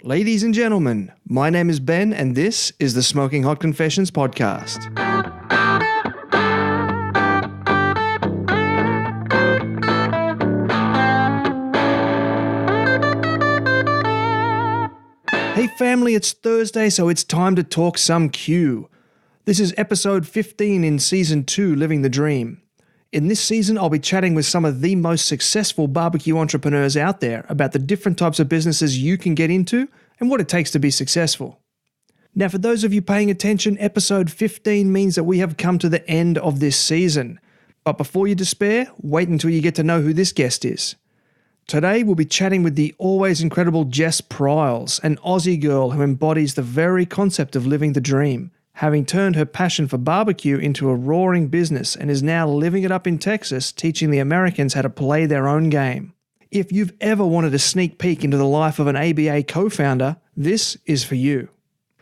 Ladies and gentlemen, my name is Ben and this is the Smoking Hot Confessions podcast. Hey family, it's Thursday, so it's time to talk some Q. This is episode 15 in season 2, Living the Dream. In this season, I'll be chatting with some of the most successful barbecue entrepreneurs out there about the different types of businesses you can get into and what it takes to be successful. Now, for those of you paying attention, episode 15 means that we have come to the end of this season. But before you despair, wait until you get to know who this guest is. Today, we'll be chatting with the always incredible Jess Pryles, an Aussie girl who embodies the very concept of living the dream, having turned her passion for barbecue into a roaring business and is now living it up in Texas, teaching the Americans how to play their own game. If you've ever wanted a sneak peek into the life of an ABA co-founder, this is for you.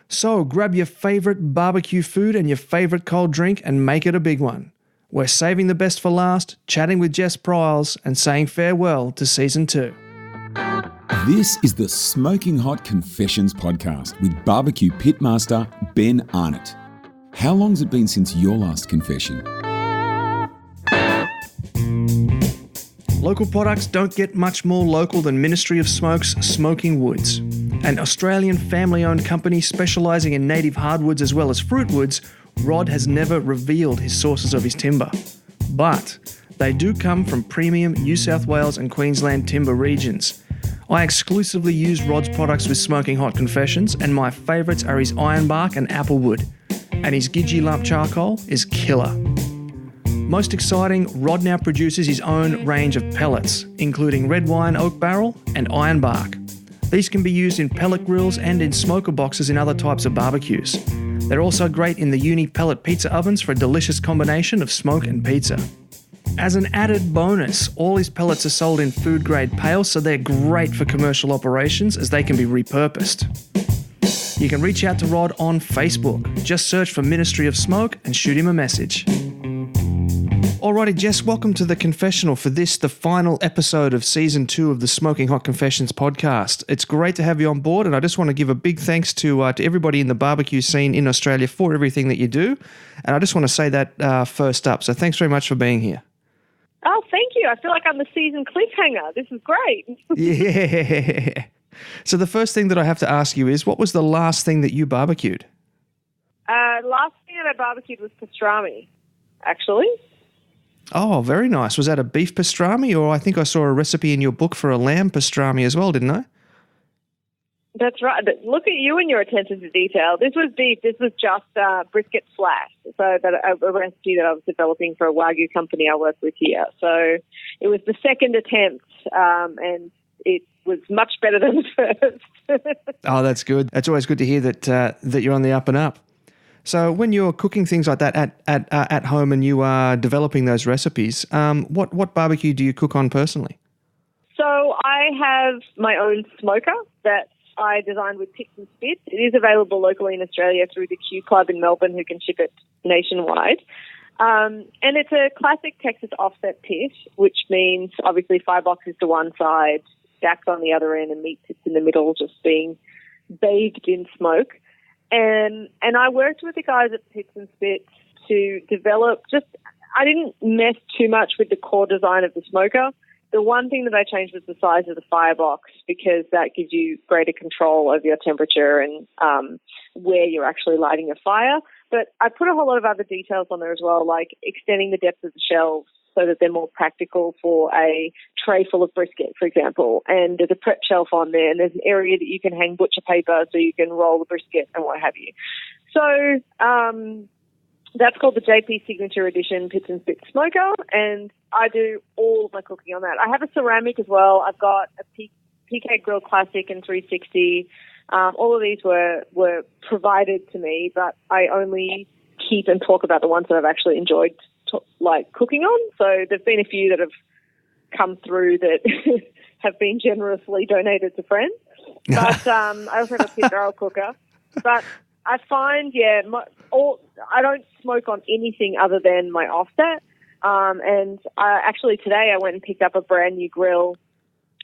So grab your favorite barbecue food and your favorite cold drink and make it a big one. We're saving the best for last, chatting with Jess Pryles and saying farewell to season 2. This is the Smoking Hot Confessions podcast with barbecue pitmaster Ben Arnott. How long's it been since your last confession? Local products don't get much more local than Ministry of Smoke's Smoking Woods. An Australian family-owned company specialising in native hardwoods as well as fruitwoods, Rod has never revealed his sources of his timber. But they do come from premium New South Wales and Queensland timber regions. I exclusively use Rod's products with Smoking Hot Confessions, and my favourites are his ironbark and applewood. And his Gidgee lump charcoal is killer. Most exciting, Rod now produces his own range of pellets, including red wine oak barrel and ironbark. These can be used in pellet grills and in smoker boxes in other types of barbecues. They're also great in the uni pellet pizza ovens for a delicious combination of smoke and pizza. As an added bonus, all his pellets are sold in food-grade pails, so they're great for commercial operations as they can be repurposed. You can reach out to Rod on Facebook. Just search for Ministry of Smoke and shoot him a message. Alrighty, Jess, welcome to the confessional for this, the final episode of Season 2 of the Smoking Hot Confessions podcast. It's great to have you on board, and I just want to give a big thanks to everybody in the barbecue scene in Australia for everything that you do, and I just want to say that first up. So thanks very much for being here. Oh, thank you. I feel like I'm the season cliffhanger. This is great. Yeah. So the first thing that I have to ask you is, what was the last thing that you barbecued? Last thing that I barbecued was pastrami, actually. Oh, very nice. Was that a beef pastrami, or I think I saw a recipe in your book for a lamb pastrami as well, didn't I? That's right. But look at you and your attention to detail. This was beef. This was just brisket slashed. So that a recipe that I was developing for a Wagyu company I work with here. So it was the second attempt, and it was much better than the first. Oh, that's good. That's always good to hear that you're on the up and up. So when you're cooking things like that at home and you are developing those recipes, what barbecue do you cook on personally? So I have my own smoker that I designed with Pitt and Spit. It is available locally in Australia through the Q Club in Melbourne, who can ship it nationwide. And it's a classic Texas offset pit, which means obviously fireboxes to one side, stacks on the other end, and meat sits in the middle, just being bathed in smoke. And I worked with the guys at Pitt and Spit to develop I didn't mess too much with the core design of the smoker. The one thing that I changed was the size of the firebox, because that gives you greater control over your temperature and where you're actually lighting a fire. But I put a whole lot of other details on there as well, like extending the depth of the shelves so that they're more practical for a tray full of brisket, for example. And there's a prep shelf on there, and there's an area that you can hang butcher paper so you can roll the brisket and what have you. So that's called the JP Signature Edition Pits and Spit Smoker, and I do all of my cooking on that. I have a ceramic as well. I've got a PK Grill Classic and 360. All of these were provided to me, but I only keep and talk about the ones that I've actually enjoyed cooking on. So there've been a few that have come through that have been generously donated to friends. But I also have a pit barrel cooker. But I find, I don't smoke on anything other than my offset. And actually today I went and picked up a brand new grill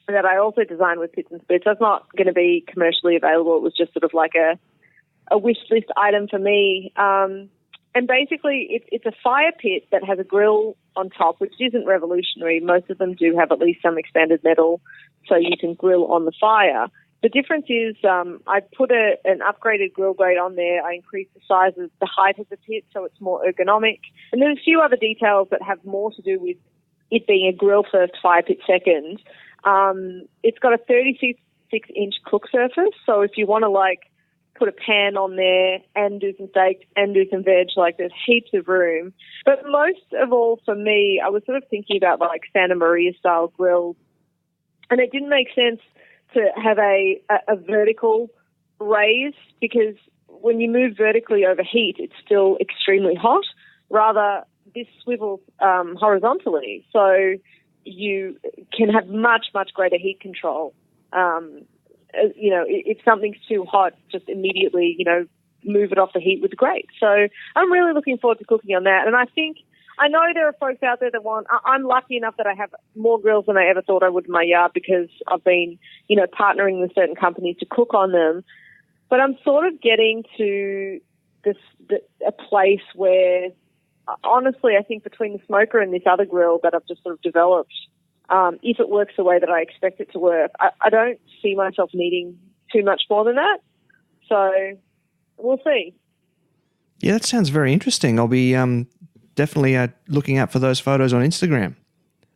that I also designed with Pits and Spits. That's not going to be commercially available. It was just sort of like a wish list item for me. And basically, it's a fire pit that has a grill on top, which isn't revolutionary. Most of them do have at least some expanded metal, so you can grill on the fire. The difference is I put an upgraded grill grate on there. I increased the size of the height of the pit so it's more ergonomic. And there's a few other details that have more to do with it being a grill first, fire pit second. It's got a 36-inch cook surface, so if you want to put a pan on there and do some steak and do some veg, there's heaps of room. But most of all for me, I was sort of thinking about Santa Maria style grills, and it didn't make sense to have a vertical raise, because when you move vertically over heat, it's still extremely hot. Rather, this swivels horizontally, so you can have much, much greater heat control. If something's too hot, just immediately, move it off the heat with the grate. So I'm really looking forward to cooking on that. And I know there are folks out there that I'm lucky enough that I have more grills than I ever thought I would in my yard, because I've been, partnering with certain companies to cook on them. But I'm sort of getting to a place where, honestly, I think between the smoker and this other grill that I've just sort of developed, if it works the way that I expect it to work, I don't see myself needing too much more than that. So we'll see. Yeah, that sounds very interesting. I'll be definitely looking out for those photos on Instagram.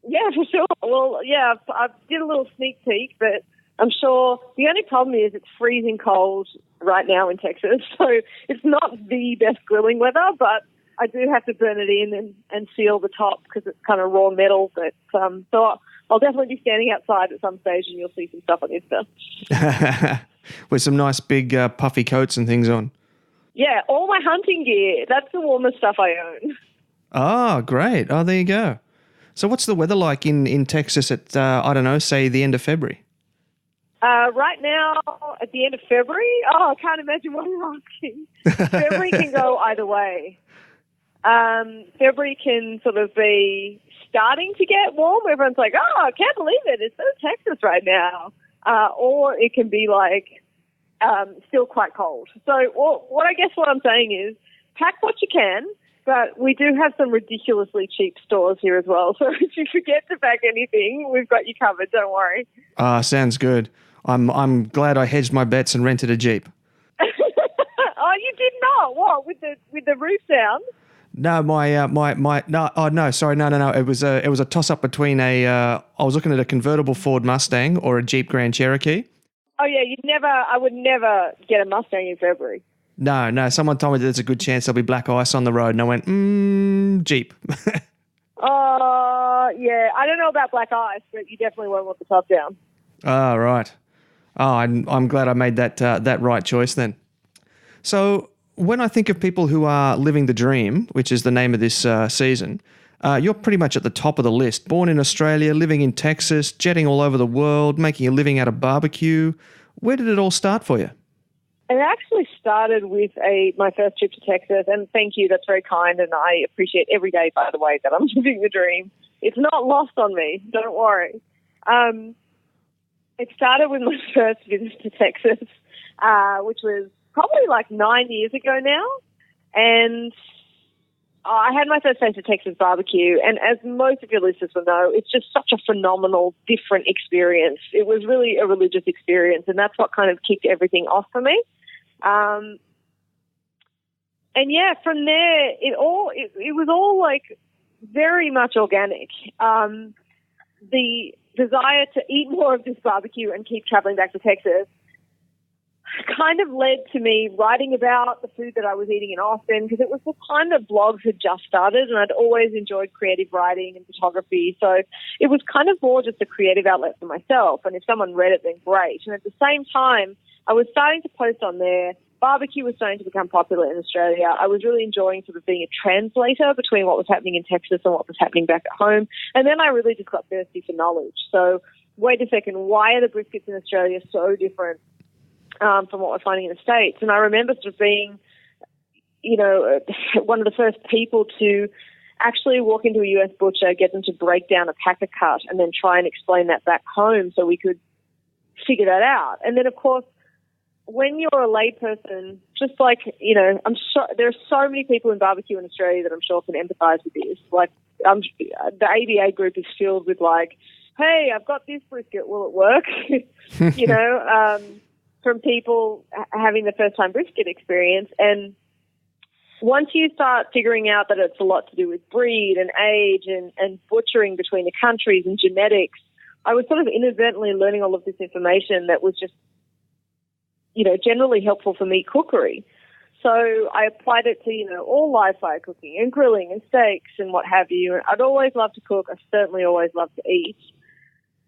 Yeah, for sure. Well, yeah, I did a little sneak peek, but I'm sure the only problem is it's freezing cold right now in Texas, so it's not the best grilling weather, but I do have to burn it in and seal the top because it's kind of raw metal. But so I'll definitely be standing outside at some stage, and you'll see some stuff on Insta. With some nice big puffy coats and things on. Yeah, all my hunting gear. That's the warmest stuff I own. Oh, great. Oh, there you go. So what's the weather like in Texas at, say the end of February? Right now, at the end of February, I can't imagine what you're asking. February can go either way. February can sort of be starting to get warm. Everyone's like, I can't believe it. It's so Texas right now. Or it can be still quite cold. So what I'm saying is pack what you can, but we do have some ridiculously cheap stores here as well. So if you forget to pack anything, we've got you covered. Don't worry. Sounds good. I'm glad I hedged my bets and rented a Jeep. Oh, you did not? What, with the roof down? No, no. It was a toss up between I was looking at a convertible Ford Mustang or a Jeep Grand Cherokee. Oh yeah, I would never get a Mustang in February. No. Someone told me that there's a good chance there'll be black ice on the road, and I went, Jeep. Yeah. I don't know about black ice, but you definitely won't want the top down. Oh, right. Oh, I'm glad I made that right choice then. So when I think of people who are living the dream, which is the name of this season, you're pretty much at the top of the list. Born in Australia, living in Texas, jetting all over the world, making a living out of barbecue. Where did it all start for you? It actually started with my first trip to Texas, and thank you, that's very kind, and I appreciate every day, by the way, that I'm living the dream. It's not lost on me, don't worry. It started with my first visit to Texas, which was probably 9 years ago now, and I had my first taste of Texas barbecue, and as most of your listeners will know, it's just such a phenomenal, different experience. It was really a religious experience, and that's what kind of kicked everything off for me. And yeah, from there, it was all very much organic. The desire to eat more of this barbecue and keep traveling back to Texas kind of led to me writing about the food that I was eating in Austin, because it was the time that blogs had just started, and I'd always enjoyed creative writing and photography. So it was kind of more just a creative outlet for myself, and if someone read it, then great. And at the same time, I was starting to post on there. Barbecue was starting to become popular in Australia. I was really enjoying sort of being a translator between what was happening in Texas and what was happening back at home. And then I really just got thirsty for knowledge. So wait a second, why are the briskets in Australia so different from what we're finding in the States? And I remember sort of being, one of the first people to actually walk into a US butcher, get them to break down a packer cut, and then try and explain that back home so we could figure that out. And then, of course, when you're a layperson, just like, you know, I'm sure there are so many people in barbecue in Australia that I'm sure can empathise with this. Like, the ABA group is filled with like, hey, I've got this brisket, will it work? You know, from people having the first time brisket experience. And once you start figuring out that it's a lot to do with breed and age and butchering between the countries and genetics, I was sort of inadvertently learning all of this information that was just, you know, generally helpful for meat cookery. So I applied it to, you know, all live fire cooking and grilling and steaks and what have you. And I'd always loved to cook. I certainly always loved to eat.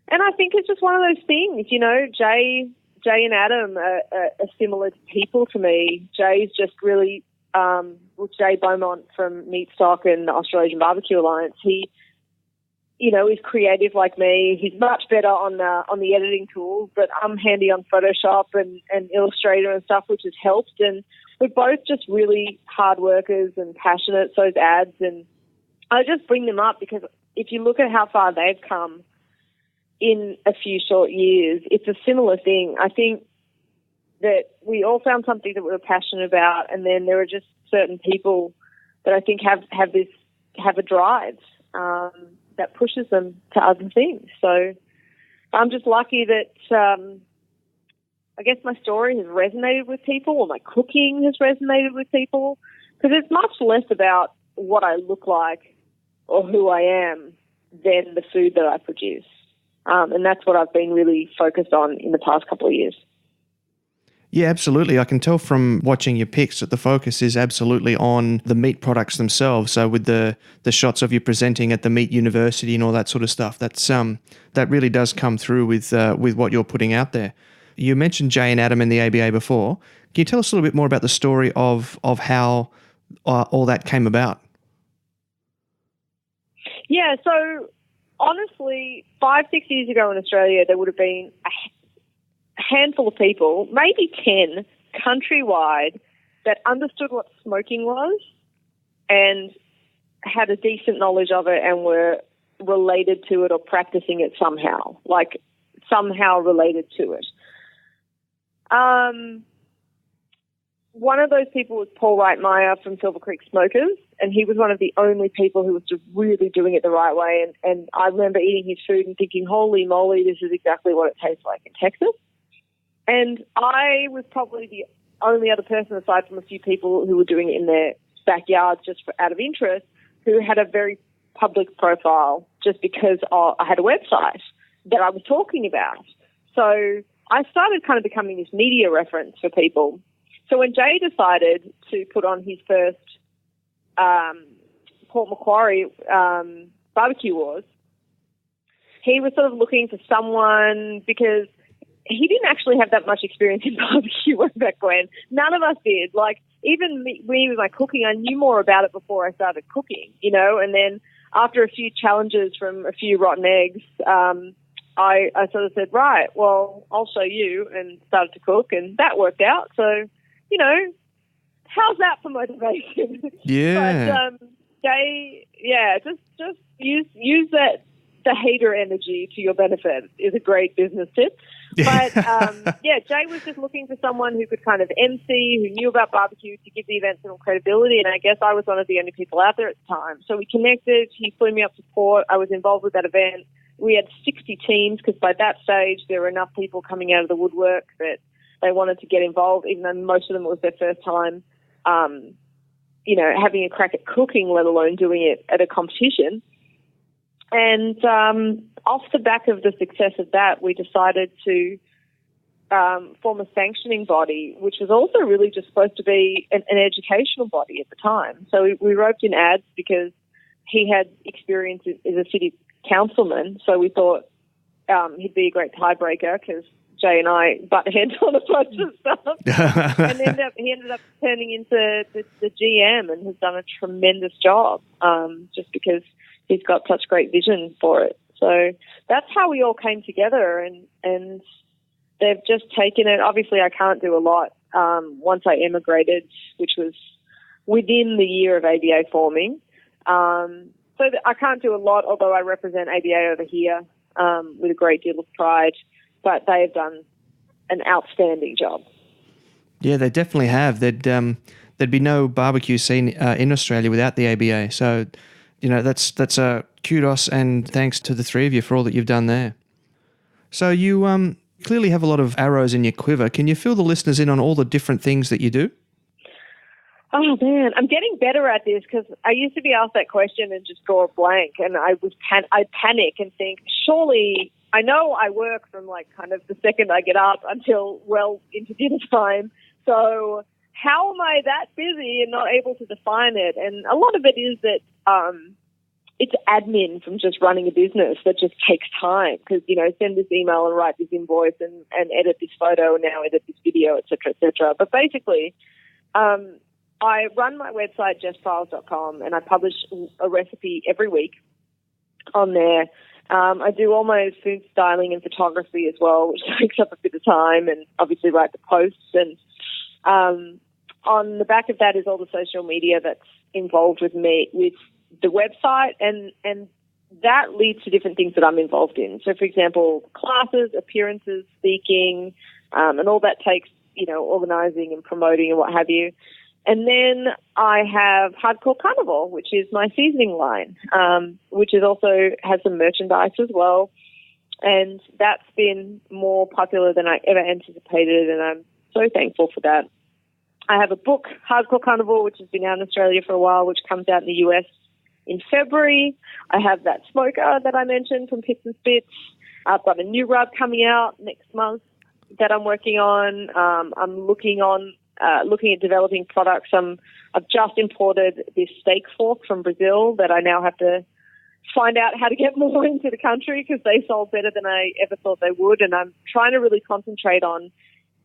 And I think it's just one of those things, you know, Jay and Adam are similar people to me. Jay's just really, Jay Beaumont from Meat Stock and the Australasian Barbecue Alliance, he, you know, is creative like me. He's much better on the editing tools, but I'm handy on Photoshop and Illustrator and stuff, which has helped. And we're both just really hard workers and passionate, so those ads. And I just bring them up because if you look at how far they've come in a few short years, it's a similar thing. I think that we all found something that we were passionate about, and then there are just certain people that I think have a drive that pushes them to other things. So I'm just lucky that I guess my story has resonated with people, or my cooking has resonated with people, because it's much less about what I look like or who I am than the food that I produce. And that's what I've been really focused on in the past couple of years. Yeah, absolutely. I can tell from watching your pics that the focus is absolutely on the meat products themselves. So with the shots of you presenting at the Meat University and all that sort of stuff, that's that really does come through with what you're putting out there. You mentioned Jay and Adam in the ABA before. Can you tell us a little bit more about the story of how all that came about? Yeah, so honestly, 5-6 years ago in Australia, there would have been a handful of people, maybe 10, countrywide, that understood what smoking was and had a decent knowledge of it and were related to it or practicing it somehow, like somehow related to it. One of those people was Paul Reitmeyer from Silver Creek Smokers, and he was one of the only people who was just really doing it the right way. And I remember eating his food and thinking, holy moly, this is exactly what it tastes like in Texas. And I was probably the only other person, aside from a few people who were doing it in their backyards just out of interest, who had a very public profile just because I had a website that I was talking about. So I started kind of becoming this media reference for people. So when Jay decided to put on his first Port Macquarie Barbecue Wars, he was sort of looking for someone because he didn't actually have that much experience in barbecue back when. None of us did. Like, even me with my cooking, I knew more about it before I started cooking, you know, and then after a few challenges from a few rotten eggs, I sort of said, right, well, I'll show you, and started to cook, and that worked out. So, you know, how's that for motivation? Yeah. But Jay, yeah, just use that, the hater energy to your benefit is a great business tip. But, yeah, Jay was just looking for someone who could kind of MC, who knew about barbecue, to give the event some credibility, and I guess I was one of the only people out there at the time. So we connected. He flew me up to Port. I was involved with that event. We had 60 teams because by that stage there were enough people coming out of the woodwork that they wanted to get involved, even though most of them it was their first time, you know, having a crack at cooking, let alone doing it at a competition. And off the back of the success of that, we decided to form a sanctioning body, which was also really just supposed to be an educational body at the time. So we roped in ads because he had experience as a city councilman, so we thought he'd be a great tiebreaker because Jay and I butt heads on a bunch of stuff. And he ended up turning into the GM and has done a tremendous job just because he's got such great vision for it. So that's how we all came together, and they've just taken it. Obviously, I can't do a lot once I emigrated, which was within the year of ABA forming. So I can't do a lot, although I represent ABA over here with a great deal of pride. But they have done an outstanding job. Yeah, they definitely have. There'd be no barbecue scene in Australia without the ABA. So, that's a kudos and thanks to the three of you for all that you've done there. So you clearly have a lot of arrows in your quiver. Can you fill the listeners in on all the different things that you do? Oh, man, I'm getting better at this because I used to be asked that question and just draw a blank, and I'd panic and think, surely I know I work from like kind of the second I get up until well into dinner time. So how am I that busy and not able to define it? And a lot of it is that it's admin from just running a business that just takes time because, send this email and write this invoice and edit this photo and now edit this video, et cetera, et cetera. But basically, I run my website, jesspryles.com, and I publish a recipe every week on there. I do all my food styling and photography as well, which takes up a bit of time, and obviously write the posts. And on the back of that is all the social media that's involved with me, with the website, and that leads to different things that I'm involved in. So, for example, classes, appearances, speaking, and all that takes, organizing and promoting and what have you. And then I have Hardcore Carnivore, which is my seasoning line, which is also has some merchandise as well. And that's been more popular than I ever anticipated, and I'm so thankful for that. I have a book, Hardcore Carnivore, which has been out in Australia for a while, which comes out in the US in February. I have that smoker that I mentioned from Pitt and Spits. I've got a new rub coming out next month that I'm working on. I'm looking at developing products. I've just imported this steak fork from Brazil that I now have to find out how to get more into the country because they sold better than I ever thought they would. And I'm trying to really concentrate on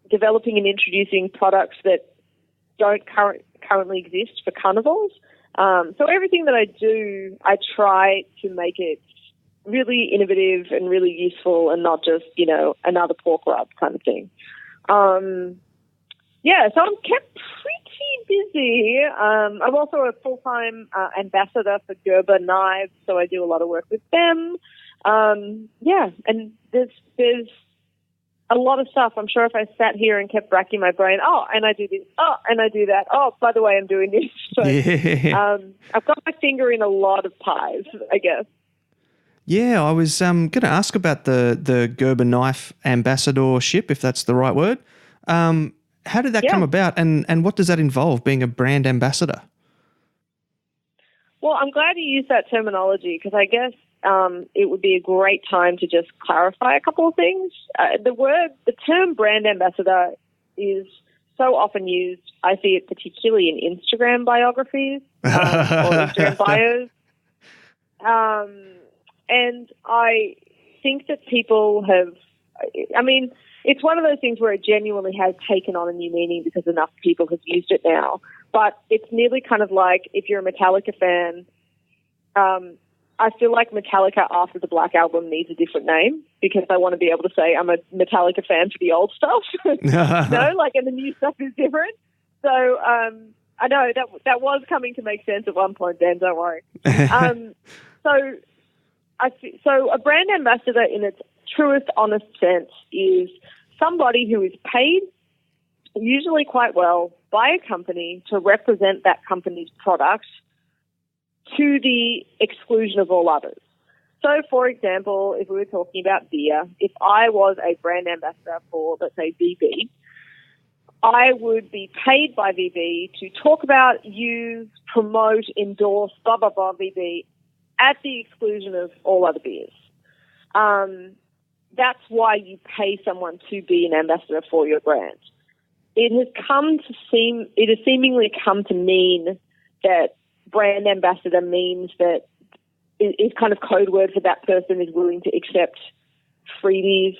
developing and introducing products that don't currently exist for carnivores. So everything that I do, I try to make it really innovative and really useful and not just, another pork rub kind of thing. So I'm kept pretty busy. I'm also a full-time ambassador for Gerber Knives, so I do a lot of work with them. And there's a lot of stuff. I'm sure if I sat here and kept racking my brain, and I do this, and I do that. Oh, by the way, I'm doing this. So, I've got my finger in a lot of pies, I guess. Yeah, I was going to ask about the Gerber knife ambassadorship, if that's the right word. How did that come about, and what does that involve, being a brand ambassador? Well, I'm glad you used that terminology because I guess it would be a great time to just clarify a couple of things. The term brand ambassador is so often used. I see it particularly in Instagram biographies or Instagram bios. And I think that people have, it's one of those things where it genuinely has taken on a new meaning because enough people have used it now. But it's nearly kind of like if you're a Metallica fan, I feel like Metallica after the Black Album needs a different name because I want to be able to say I'm a Metallica fan for the old stuff. And the new stuff is different. So I know that was coming to make sense at one point, Ben, don't worry. So a brand ambassador in its truest, honest sense is somebody who is paid, usually quite well, by a company to represent that company's product to the exclusion of all others. So, for example, if we were talking about beer, if I was a brand ambassador for, let's say, VB, I would be paid by VB to talk about, use, promote, endorse, blah, blah, blah, VB at the exclusion of all other beers. That's why you pay someone to be an ambassador for your brand. It has seemingly come to mean that brand ambassador means that is kind of code word for that person is willing to accept freebies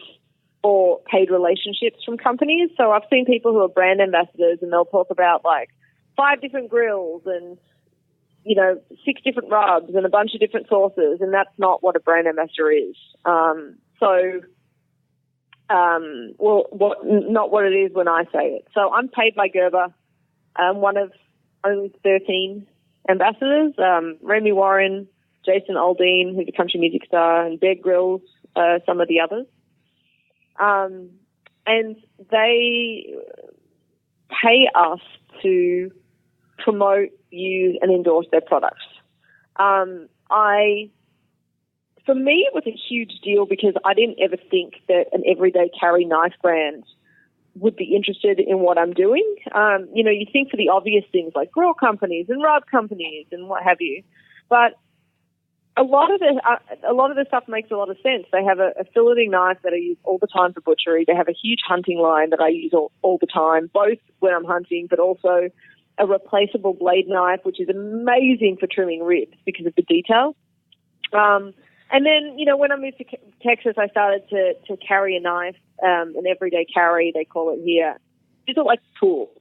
or paid relationships from companies. So I've seen people who are brand ambassadors and they'll talk about like 5 different grills and 6 different rubs and a bunch of different sauces, and that's not what a brand ambassador is. Not what it is when I say it. So I'm paid by Gerber. I'm one of only 13 ambassadors, Remy Warren, Jason Aldean, who's a country music star, and Bear Grylls, some of the others. And they pay us to promote, use, and endorse their products. For me, it was a huge deal because I didn't ever think that an everyday carry knife brand would be interested in what I'm doing. You think for the obvious things like grill companies and rod companies and what have you, but a lot of the stuff makes a lot of sense. They have a filleting knife that I use all the time for butchery. They have a huge hunting line that I use all the time, both when I'm hunting, but also a replaceable blade knife, which is amazing for trimming ribs because of the detail. And then, when I moved to Texas, I started to carry a knife, an everyday carry, they call it here. It's not like a tool.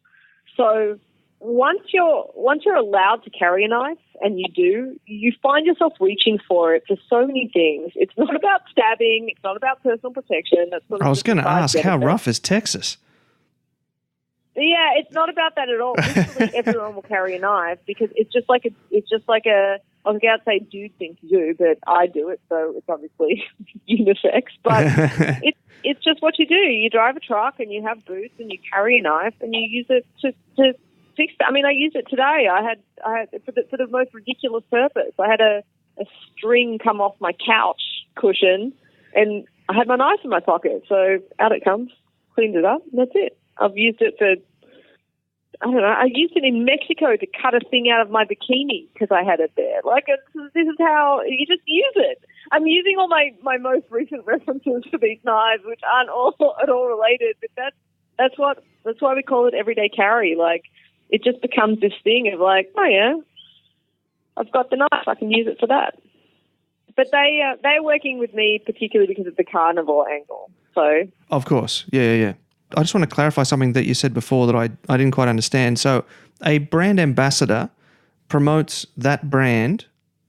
So once you're allowed to carry a knife, and you find yourself reaching for it for so many things. It's not about stabbing. It's not about personal protection. I was going to ask, how rough is Texas? Yeah, it's not about that at all. Literally everyone will carry a knife because it's just like a I was about to say dude thing to do, but I do it, so it's obviously unisex. But it's just what you do. You drive a truck and you have boots and you carry a knife and you use it to fix it. I mean, I used it today. I had for the most ridiculous purpose. I had a string come off my couch cushion and I had my knife in my pocket. So out it comes, cleaned it up, and that's it. I've used it for, I don't know, I used it in Mexico to cut a thing out of my bikini because I had it there. This is how you just use it. I'm using all my most recent references for these knives, which aren't at all related, but that's why we call it everyday carry. It just becomes this thing of oh yeah, I've got the knife, I can use it for that. But they're working with me particularly because of the carnivore angle. So of course, yeah. I just want to clarify something that you said before that I didn't quite understand. So a brand ambassador promotes that brand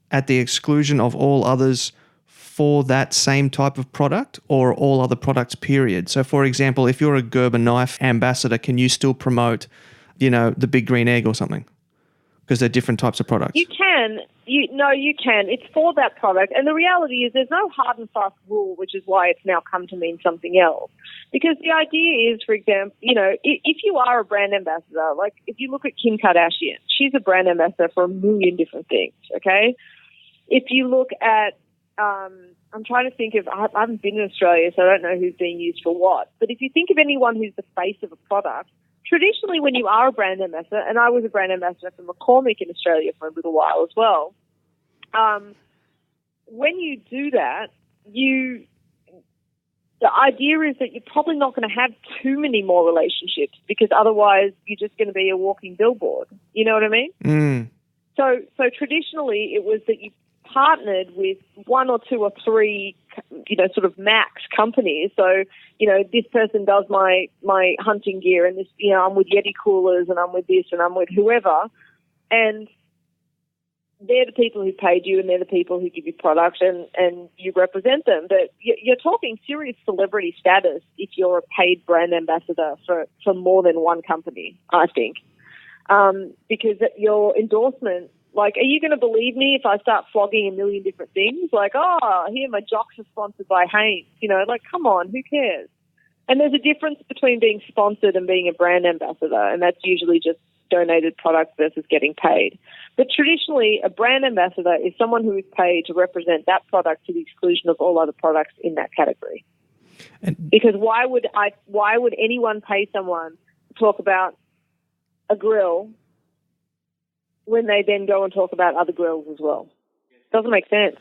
at the exclusion of all others for that same type of product or all other products, period. So, for example, if you're a Gerber knife ambassador, can you still promote, the Big Green Egg or something? Because they're different types of products. You can. You can. It's for that product. And the reality is there's no hard and fast rule, which is why it's now come to mean something else. Because the idea is, for example, if you are a brand ambassador, like if you look at Kim Kardashian, she's a brand ambassador for a million different things, okay? If you look at, I'm trying to think of, I haven't been in Australia, so I don't know who's being used for what. But if you think of anyone who's the face of a product, traditionally, when you are a brand ambassador, and I was a brand ambassador for McCormick in Australia for a little while as well, when you do that, the idea is that you're probably not going to have too many more relationships because otherwise you're just going to be a walking billboard. You know what I mean? Mm. So traditionally, it was that you partnered with one or two or three, sort of max companies. So, this person does my hunting gear and this, I'm with Yeti coolers and I'm with this and I'm with whoever. And they're the people who paid you and they're the people who give you product and you represent them. But you're talking serious celebrity status if you're a paid brand ambassador for more than one company, I think. Because your endorsement, are you going to believe me if I start flogging a million different things? Here my jocks are sponsored by Hanes. Come on, who cares? And there's a difference between being sponsored and being a brand ambassador, and that's usually just donated product versus getting paid. But traditionally, a brand ambassador is someone who is paid to represent that product to the exclusion of all other products in that category. Because why would anyone pay someone to talk about a grill when they then go and talk about other grills as well? Doesn't make sense.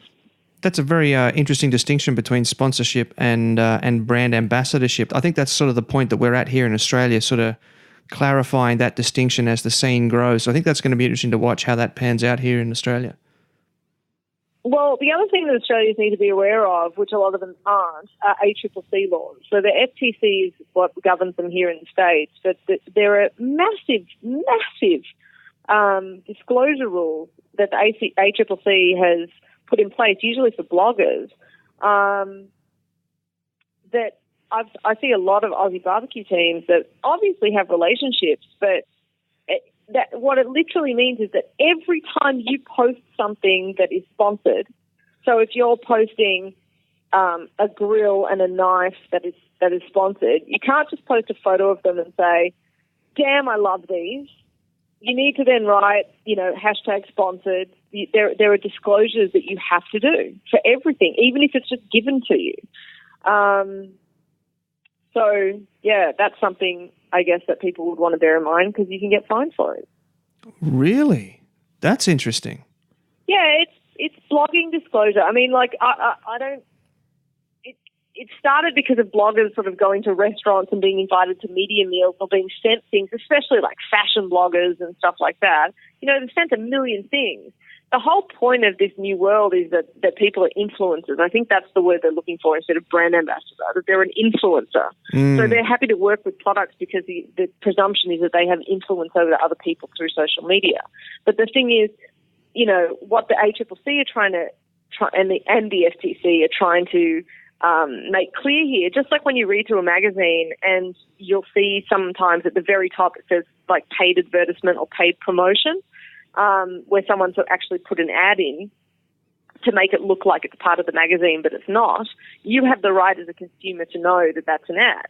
That's a very interesting distinction between sponsorship and brand ambassadorship. I think that's sort of the point that we're at here in Australia, sort of clarifying that distinction as the scene grows. So I think that's going to be interesting to watch how that pans out here in Australia. Well, the other thing that Australians need to be aware of, which a lot of them aren't, are ACCC laws. So the FTC is what governs them here in the States, but there are massive disclosure rules that the ACCC has put in place, usually for bloggers, that I see a lot of Aussie barbecue teams that obviously have relationships, but that what it literally means is that every time you post something that is sponsored, so if you're posting a grill and a knife that is sponsored, you can't just post a photo of them and say, damn, I love these. You need to then write, hashtag sponsored. There are disclosures that you have to do for everything, even if it's just given to you. So, yeah, that's something, I guess, that people would want to bear in mind because you can get fined for it. Really? That's interesting. Yeah, it's blogging disclosure. I mean, like, I don't... It started because of bloggers sort of going to restaurants and being invited to media meals or being sent things, especially like fashion bloggers and stuff like that. They're sent a million things. The whole point of this new world is that people are influencers. I think that's the word they're looking for instead of brand ambassador, that they're an influencer. So they're happy to work with products because the presumption is that they have influence over other people through social media. But the thing is, what the ACCC are trying to, and the NBSP are trying to make clear here, just like when you read through a magazine and you'll see sometimes at the very top it says like paid advertisement or paid promotion, where someone's actually put an ad in to make it look like it's part of the magazine, but it's not. You have the right as a consumer to know that that's an ad.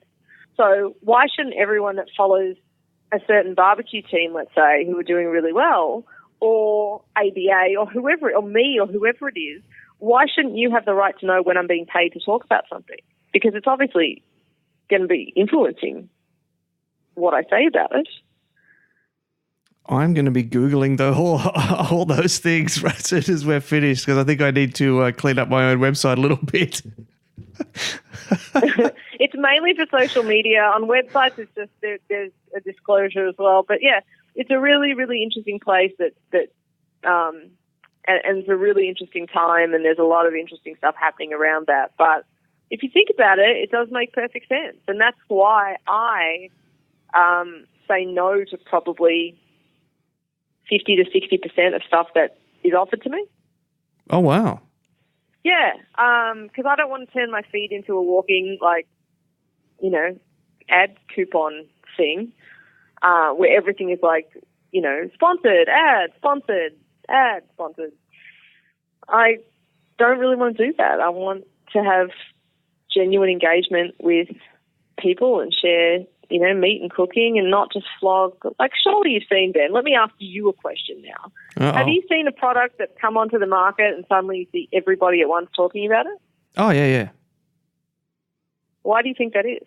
So why shouldn't everyone that follows a certain barbecue team, let's say, who are doing really well, or ABA or whoever, or me or whoever it is, why shouldn't you have the right to know when I'm being paid to talk about something? Because it's obviously going to be influencing what I say about it. I'm going to be Googling all those things right as soon as we're finished because I think I need to clean up my own website a little bit. It's mainly for social media. On websites, it's just there's a disclosure as well. But, yeah, it's a really, really interesting place and it's a really interesting time, and there's a lot of interesting stuff happening around that. But if you think about it, it does make perfect sense. And that's why I say no to probably 50 to 60% of stuff that is offered to me. Oh, wow. Yeah, because I don't want to turn my feed into a walking, ad coupon thing where everything is sponsored, ad, sponsored, ad, sponsored. I don't really want to do that. I want to have genuine engagement with people and share, meat and cooking and not just flog. Like, surely you've seen, Ben. Let me ask you a question now. Uh-oh. Have you seen a product that's come onto the market and suddenly you see everybody at once talking about it? Oh, yeah. Why do you think that is?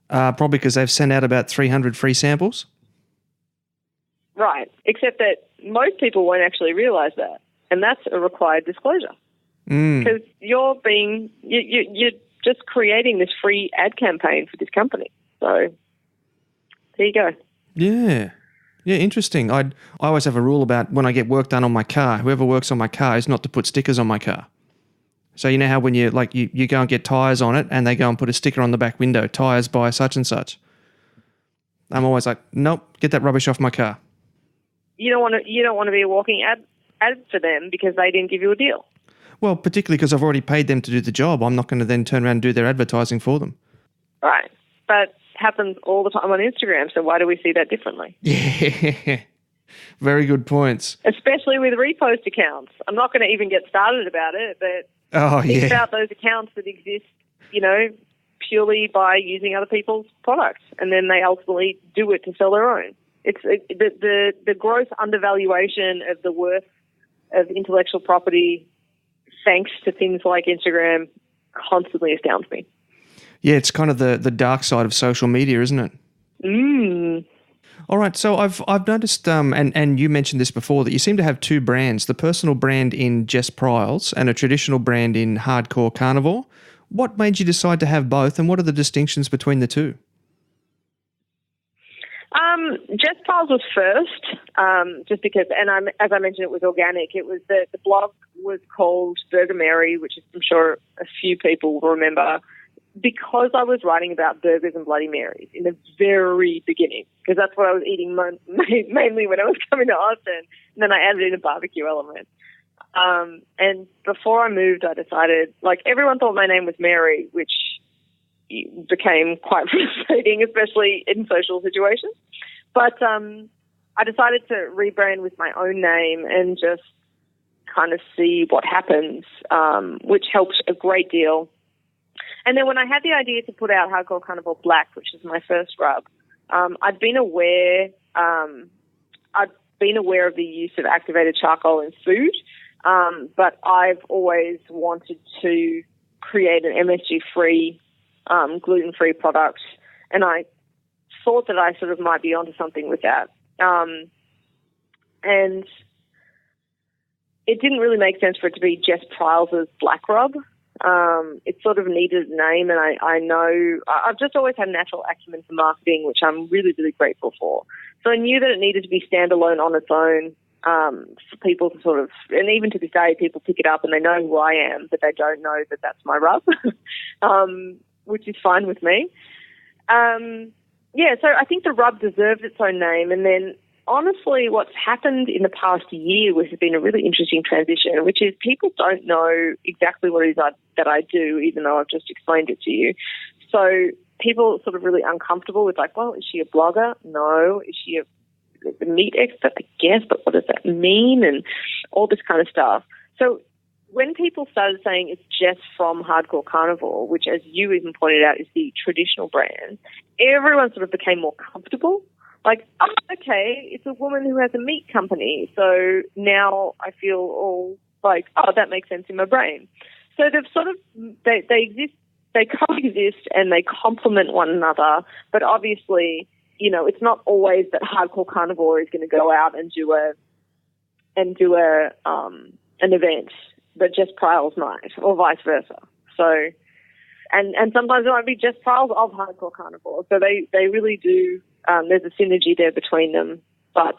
Probably because they've sent out about 300 free samples. Right, except that most people won't actually realise that, and that's a required disclosure. Because you're just creating this free ad campaign for this company. So there you go. Yeah, interesting. I always have a rule about when I get work done on my car, whoever works on my car is not to put stickers on my car. So you know how when you go and get tyres on it and they go and put a sticker on the back window, tyres by such and such. I'm always like, nope, get that rubbish off my car. You don't want to be a walking ad for them because they didn't give you a deal. Well, particularly because I've already paid them to do the job. I'm not going to then turn around and do their advertising for them. Right. But happens all the time on Instagram, so why do we see that differently? Yeah. Very good points. Especially with repost accounts. I'm not going to even get started about it, but think about those accounts that exist, purely by using other people's products, and then they ultimately do it to sell their own. It's the gross undervaluation of the worth of intellectual property, thanks to things like Instagram, constantly astounds me. Yeah, it's kind of the dark side of social media, isn't it? All right, so I've noticed, and you mentioned this before, that you seem to have two brands, the personal brand in Jess Pryles and a traditional brand in Hardcore Carnivore. What made you decide to have both, and what are the distinctions between the two? Jess Pryles was first, just because, and as I mentioned, it was organic. It was the blog was called Burger Mary, which I'm sure a few people will remember, because I was writing about burgers and Bloody Marys in the very beginning, because that's what I was eating mainly when I was coming to Austin, and then I added in a barbecue element. And before I moved, I decided, everyone thought my name was Mary, which became quite frustrating, especially in social situations. But I decided to rebrand with my own name and just kind of see what happens, which helped a great deal. And then when I had the idea to put out Hardcore Carnivore Black, which is my first rub, I'd been aware of the use of activated charcoal in food, but I've always wanted to create an MSG-free, gluten-free product, and I thought that I sort of might be onto something with that. And it didn't really make sense for it to be Jess Pryles' Black Rub. It sort of needed a name, and I know I've just always had natural acumen for marketing, which I'm really, really grateful for. So I knew that it needed to be standalone on its own, for people to sort of, and even to this day, people pick it up and they know who I am, but they don't know that that's my rub, which is fine with me. So I think the rub deserves its own name. And then honestly, what's happened in the past year has been a really interesting transition, which is people don't know exactly what it is that I do, even though I've just explained it to you. So people are sort of really uncomfortable with like, well, is she a blogger? No. Is she a meat expert? I guess, but what does that mean? And all this kind of stuff. So when people started saying it's Jess from Hardcore Carnivore, which as you even pointed out is the traditional brand, everyone sort of became more comfortable. Like, oh, okay, it's a woman who has a meat company. So now I feel all like, oh, that makes sense in my brain. So they've sort of, they exist, they coexist and they complement one another. But obviously, you know, it's not always that Hardcore Carnivore is going to go out and do an event that Jess Pryles might, or vice versa. So, and sometimes it might be Jess Pryles of Hardcore Carnivore. So they really do. There's a synergy there between them, but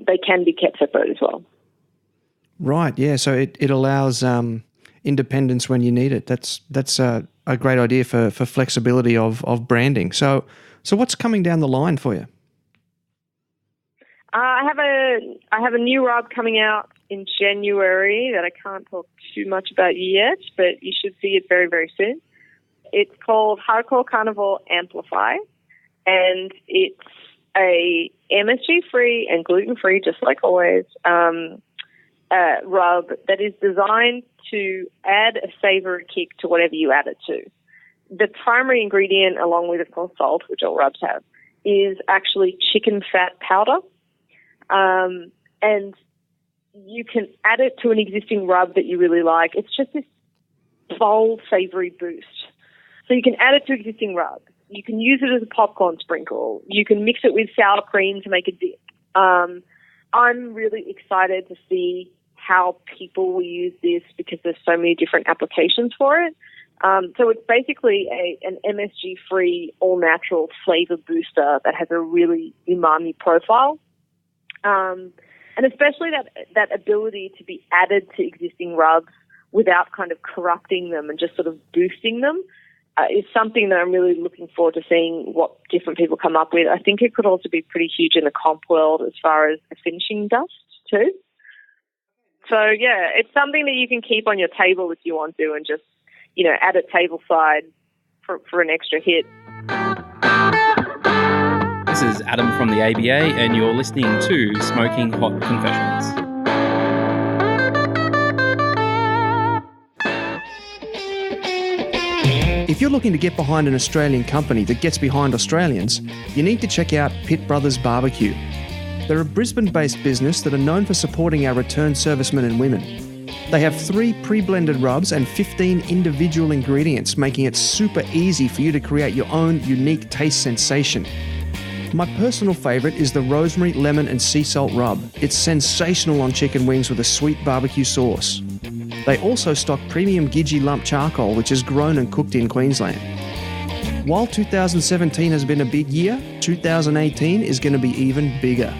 they can be kept separate as well. Right, yeah. So it allows independence when you need it. That's a great idea for flexibility of branding. So what's coming down the line for you? I have a new rub coming out in January that I can't talk too much about yet, but you should see it very, very soon. It's called Hardcore Carnivore Amplify. And it's a MSG-free and gluten-free, just like always, rub that is designed to add a savory kick to whatever you add it to. The primary ingredient, along with, of course, salt, which all rubs have, is actually chicken fat powder. And you can add it to an existing rub that you really like. It's just this bold, savory boost. So you can add it to existing rubs. You can use it as a popcorn sprinkle. You can mix it with sour cream to make a dip. I'm really excited to see how people will use this because there's so many different applications for it. So it's basically an MSG-free, all-natural flavor booster that has a really umami profile. And especially that ability to be added to existing rubs without kind of corrupting them and just sort of boosting them. Is something that I'm really looking forward to seeing what different people come up with. I think it could also be pretty huge in the comp world as far as the finishing dust too. So yeah, it's something that you can keep on your table if you want to and just, you know, add it tableside for an extra hit. This is Adam from the ABA and you're listening to Smoking Hot Confessions. If you're looking to get behind an Australian company that gets behind Australians, you need to check out Pitt Brothers BBQ. They're a Brisbane-based business that are known for supporting our returned servicemen and women. They have 3 pre-blended rubs and 15 individual ingredients, making it super easy for you to create your own unique taste sensation. My personal favourite is the rosemary, lemon and sea salt rub. It's sensational on chicken wings with a sweet barbecue sauce. They also stock premium Gidgee lump charcoal, which is grown and cooked in Queensland. While 2017 has been a big year, 2018 is going to be even bigger.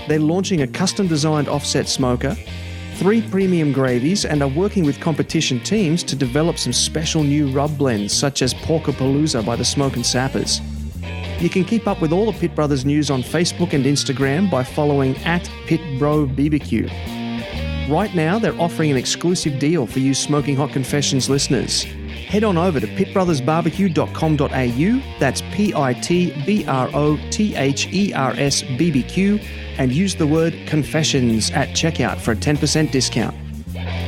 They're launching a custom-designed offset smoker, 3 premium gravies, and are working with competition teams to develop some special new rub blends, such as Porkapalooza by the Smoke and Sappers. You can keep up with all the Pitt Brothers news on Facebook and Instagram by following @PittBroBBQ. Right now, they're offering an exclusive deal for you Smoking Hot Confessions listeners. Head on over to pitbrothersbbq.com.au, that's PITBROTHERS BBQ, and use the word confessions at checkout for a 10% discount.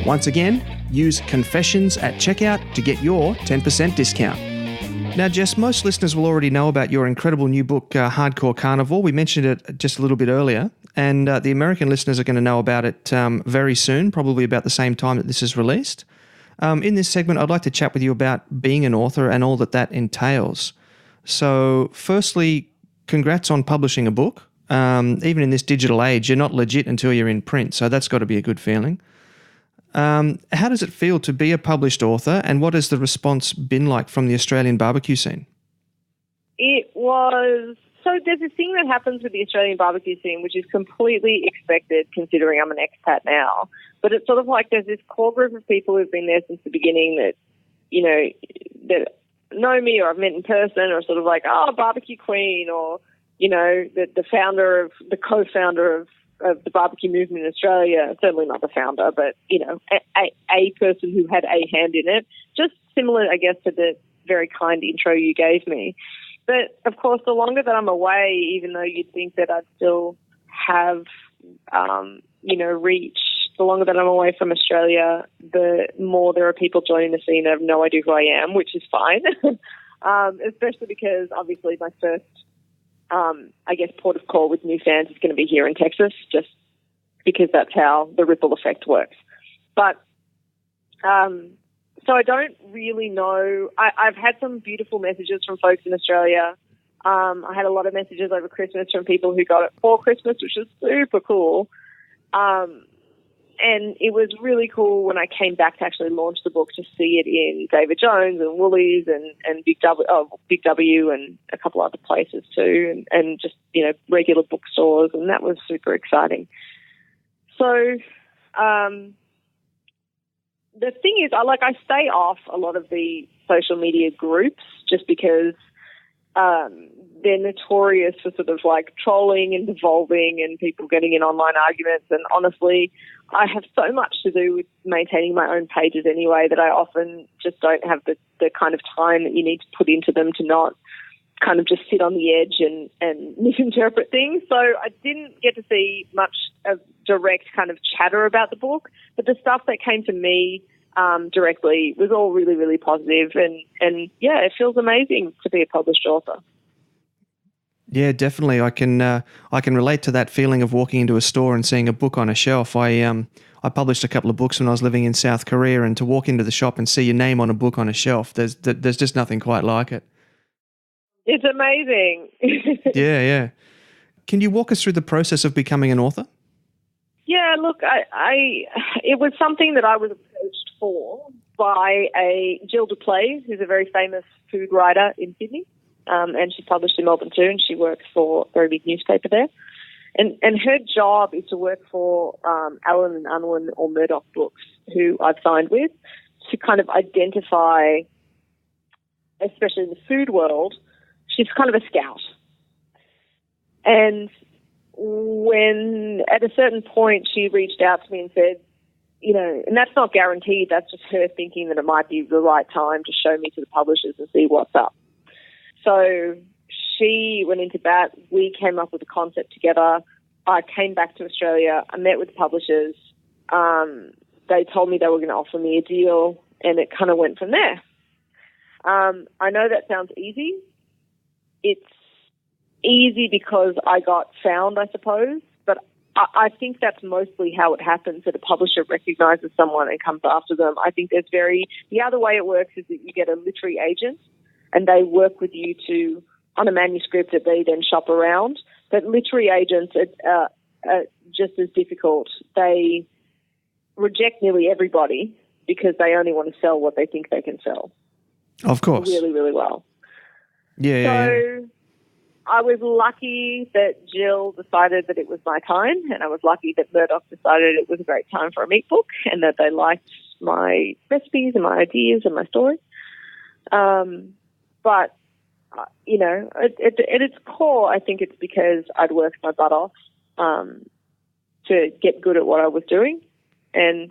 Once again, use confessions at checkout to get your 10% discount. Now, Jess, most listeners will already know about your incredible new book, Hardcore Carnivore. We mentioned it just a little bit earlier, and the American listeners are going to know about it very soon, probably about the same time that this is released. In this segment, I'd like to chat with you about being an author and all that entails. So, firstly, congrats on publishing a book. Even in this digital age, you're not legit until you're in print, so that's got to be a good feeling. How does it feel to be a published author, and what has the response been like from the Australian barbecue scene? It was... So there's this thing that happens with the Australian barbecue scene, which is completely expected considering I'm an expat now. But it's sort of like there's this core group of people who've been there since the beginning that, you know, that know me or I've met in person, or sort of like, oh, barbecue queen, or, you know, the co-founder of the barbecue movement in Australia, certainly not the founder, but, you know, a person who had a hand in it. Just similar, I guess, to the very kind intro you gave me. But, of course, the longer that I'm away, even though you'd think that I'd still have, reach, the longer that I'm away from Australia, the more there are people joining the scene that have no idea who I am, which is fine, especially because, obviously, my first port of call with new fans is going to be here in Texas, just because that's how the ripple effect works. But so I don't really know. I've had some beautiful messages from folks in Australia. I had a lot of messages over Christmas from people who got it for Christmas, which was super cool. And it was really cool when I came back to actually launch the book to see it in David Jones and Woolies and Big W and a couple other places too, and just, you know, regular bookstores, and that was super exciting. So the thing is, I stay off a lot of the social media groups just because they're notorious for sort of like trolling and devolving and people getting in online arguments. And honestly, I have so much to do with maintaining my own pages anyway that I often just don't have the kind of time that you need to put into them to not kind of just sit on the edge and misinterpret things. So I didn't get to see much of direct kind of chatter about the book, but the stuff that came to me directly was all really, really positive. And yeah, it feels amazing to be a published author. Yeah, definitely. I can relate to that feeling of walking into a store and seeing a book on a shelf. I published a couple of books when I was living in South Korea, and to walk into the shop and see your name on a book on a shelf, there's just nothing quite like it. It's amazing. Yeah. Can you walk us through the process of becoming an author? Yeah, look, it was something that I was approached for by Jill DePlay, who's a very famous food writer in Sydney. And she's published in Melbourne too, and she works for a very big newspaper there. And her job is to work for Allen and Unwin or Murdoch Books, who I've signed with, to kind of identify, especially in the food world, she's kind of a scout. And when at a certain point she reached out to me and said, you know, and that's not guaranteed, that's just her thinking that it might be the right time to show me to the publishers and see what's up. So she went into bat. We came up with a concept together. I came back to Australia. I met with the publishers. They told me they were going to offer me a deal, and it kind of went from there. I know that sounds easy. It's easy because I got found, I suppose, but I think that's mostly how it happens, that a publisher recognizes someone and comes after them. I think the other way it works is that you get a literary agent, and they work with you on a manuscript that they then shop around. But literary agents are just as difficult. They reject nearly everybody because they only want to sell what they think they can sell. Of course. Really, really well. Yeah. I was lucky that Jill decided that it was my time, and I was lucky that Murdoch decided it was a great time for a meat book and that they liked my recipes and my ideas and my story. But, you know, at its core, I think it's because I'd worked my butt off to get good at what I was doing. And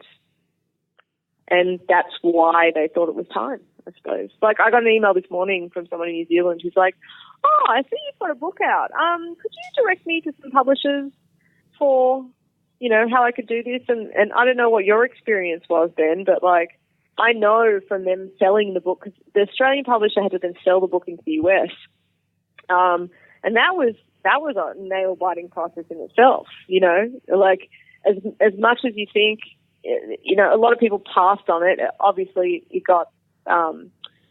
that's why they thought it was time. I suppose. Like, I got an email this morning from someone in New Zealand who's like, "Oh, I see you've got a book out. Could you direct me to some publishers for, how I could do this?" And I don't know what your experience was, Ben, but, like, I know from them selling the book, because the Australian publisher had to then sell the book into the US. And that was a nail-biting process in itself, Like, as much as you think, a lot of people passed on it. Obviously, it got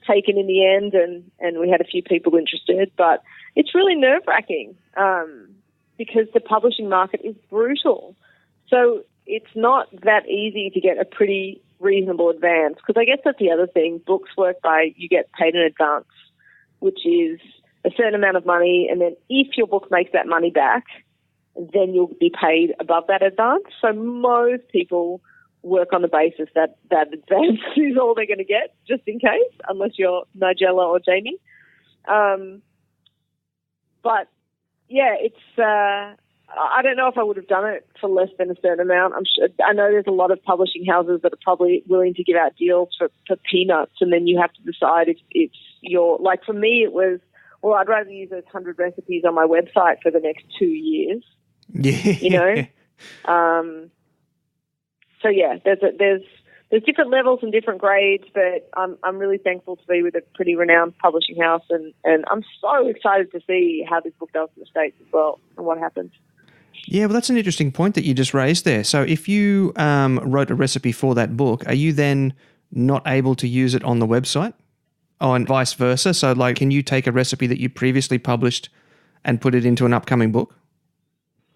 taken in the end, and we had a few people interested, but it's really nerve-wracking because the publishing market is brutal. So it's not that easy to get a pretty reasonable advance, because I guess that's the other thing. Books work by you get paid in advance, which is a certain amount of money, and then if your book makes that money back, then you'll be paid above that advance. So most people work on the basis that that advance is all they're going to get, just in case, unless you're Nigella or Jamie. But yeah, it's I don't know if I would have done it for less than a certain amount. I know there's a lot of publishing houses that are probably willing to give out deals for peanuts, and then you have to decide if you're, like, for me it was, well, I'd rather use those 100 recipes on my website for the next 2 years. Yeah. So yeah, there's different levels and different grades, but I'm really thankful to be with a pretty renowned publishing house, and I'm so excited to see how this book does in the States as well and what happens. Yeah, well, that's an interesting point that you just raised there. So if you wrote a recipe for that book, are you then not able to use it on the website? Oh, and vice versa? So, like, can you take a recipe that you previously published and put it into an upcoming book?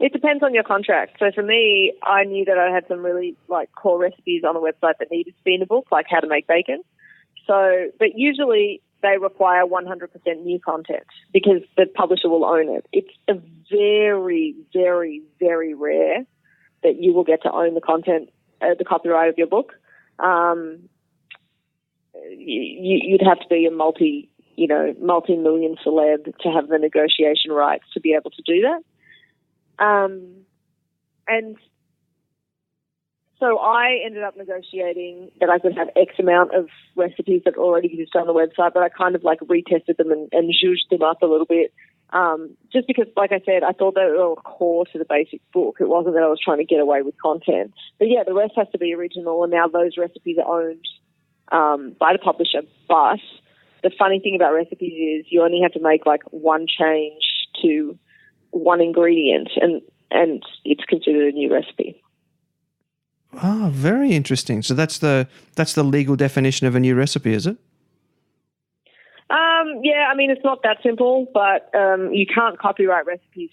It depends on your contract. So for me, I knew that I had some really, like, core recipes on the website that needed to be in a book, like how to make bacon. So, but usually they require 100% new content because the publisher will own it. It's a very, very, very rare that you will get to own the content, the copyright of your book. You'd have to be a multi-million celeb to have the negotiation rights to be able to do that. And so I ended up negotiating that I could have X amount of recipes that already exist on the website, but I kind of, like, retested them and zhuzhed them up a little bit. Just because, like I said, I thought they were all core to the basic book. It wasn't that I was trying to get away with content. But yeah, the rest has to be original, and now those recipes are owned by the publisher. But the funny thing about recipes is you only have to make, like, one change to one ingredient, and it's considered a new recipe. Oh, very interesting. So that's the legal definition of a new recipe, is it? Yeah, I mean, it's not that simple, but you can't copyright recipes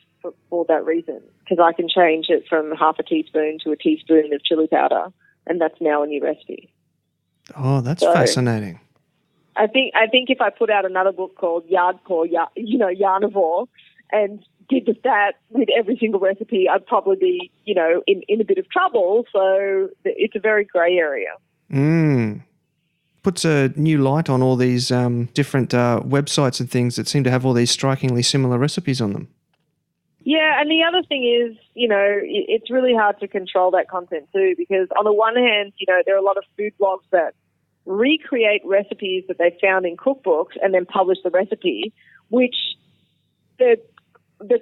for that reason, because I can change it from half a teaspoon to a teaspoon of chili powder, and that's now a new recipe. Oh, that's fascinating. I think if I put out another book called Carnivore, and did that with every single recipe, I'd probably be, in a bit of trouble. So it's a very grey area. Puts a new light on all these different websites and things that seem to have all these strikingly similar recipes on them. Yeah, and the other thing is, it's really hard to control that content too, because on the one hand, there are a lot of food blogs that recreate recipes that they found in cookbooks and then publish the recipe, which the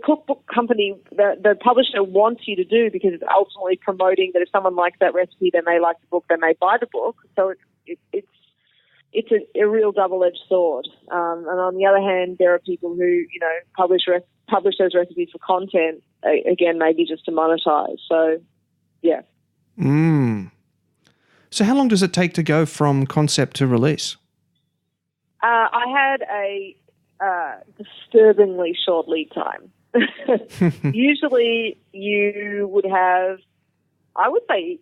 cookbook company, the publisher wants you to do, because it's ultimately promoting that if someone likes that recipe, then they like the book, then they buy the book. So it's a real double-edged sword. And on the other hand, there are people who, publish those recipes for content, again, maybe just to monetize. So, yeah. So how long does it take to go from concept to release? I had a disturbingly short lead time. Usually you would have, I would say,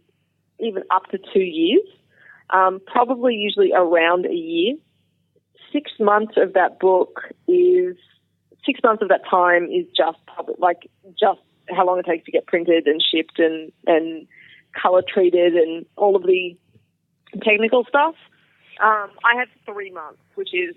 even up to 2 years, probably usually around a year. 6 months of that time is just how long it takes to get printed and shipped and color treated and all of the technical stuff. I had 3 months, which is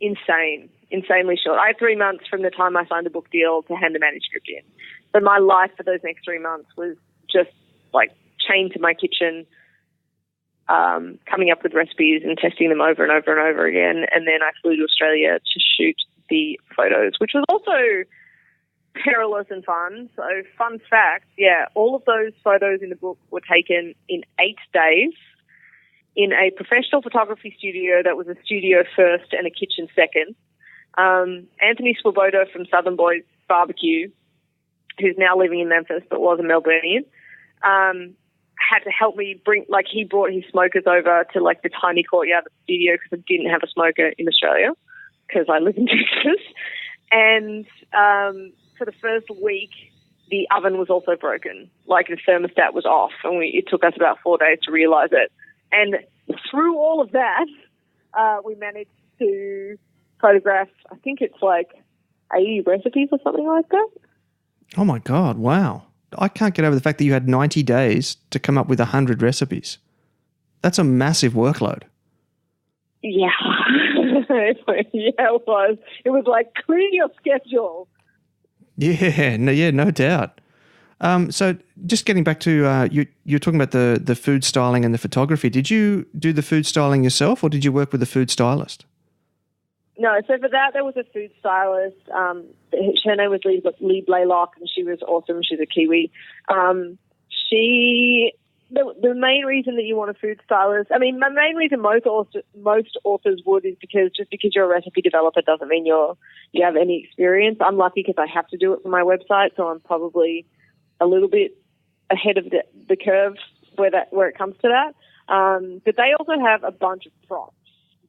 insanely short. I had 3 months from the time I signed the book deal to hand the manuscript in. But my life for those next 3 months was just, like, chained to my kitchen, coming up with recipes and testing them over and over and over again. And then I flew to Australia to shoot the photos, which was also perilous and fun. So fun fact, all of those photos in the book were taken in 8 days in a professional photography studio that was a studio first and a kitchen second. Anthony Swoboda from Southern Boys BBQ, who's now living in Memphis but was a Melburnian, had to help me he brought his smokers over to the tiny courtyard of the studio because I didn't have a smoker in Australia because I live in Texas. And for the first week, the oven was also broken. The thermostat was off, and it took us about 4 days to realize it. And through all of that, we managed to photograph, I think it's 80 recipes or something like that. Oh my God, wow. I can't get over the fact that you had 90 days to come up with 100 recipes. That's a massive workload. Yeah. It was. It was clear your schedule. Yeah, no doubt. So just getting back to, you're talking about the food styling and the photography. Did you do the food styling yourself or did you work with a food stylist? No, so for that there was a food stylist. Her name was Lee Blaylock, and she was awesome. She's a Kiwi. The main reason that you want a food stylist, my main reason most authors would is because just because you're a recipe developer doesn't mean you have any experience. I'm lucky because I have to do it for my website, so I'm probably a little bit ahead of the curve where it comes to that. But they also have a bunch of props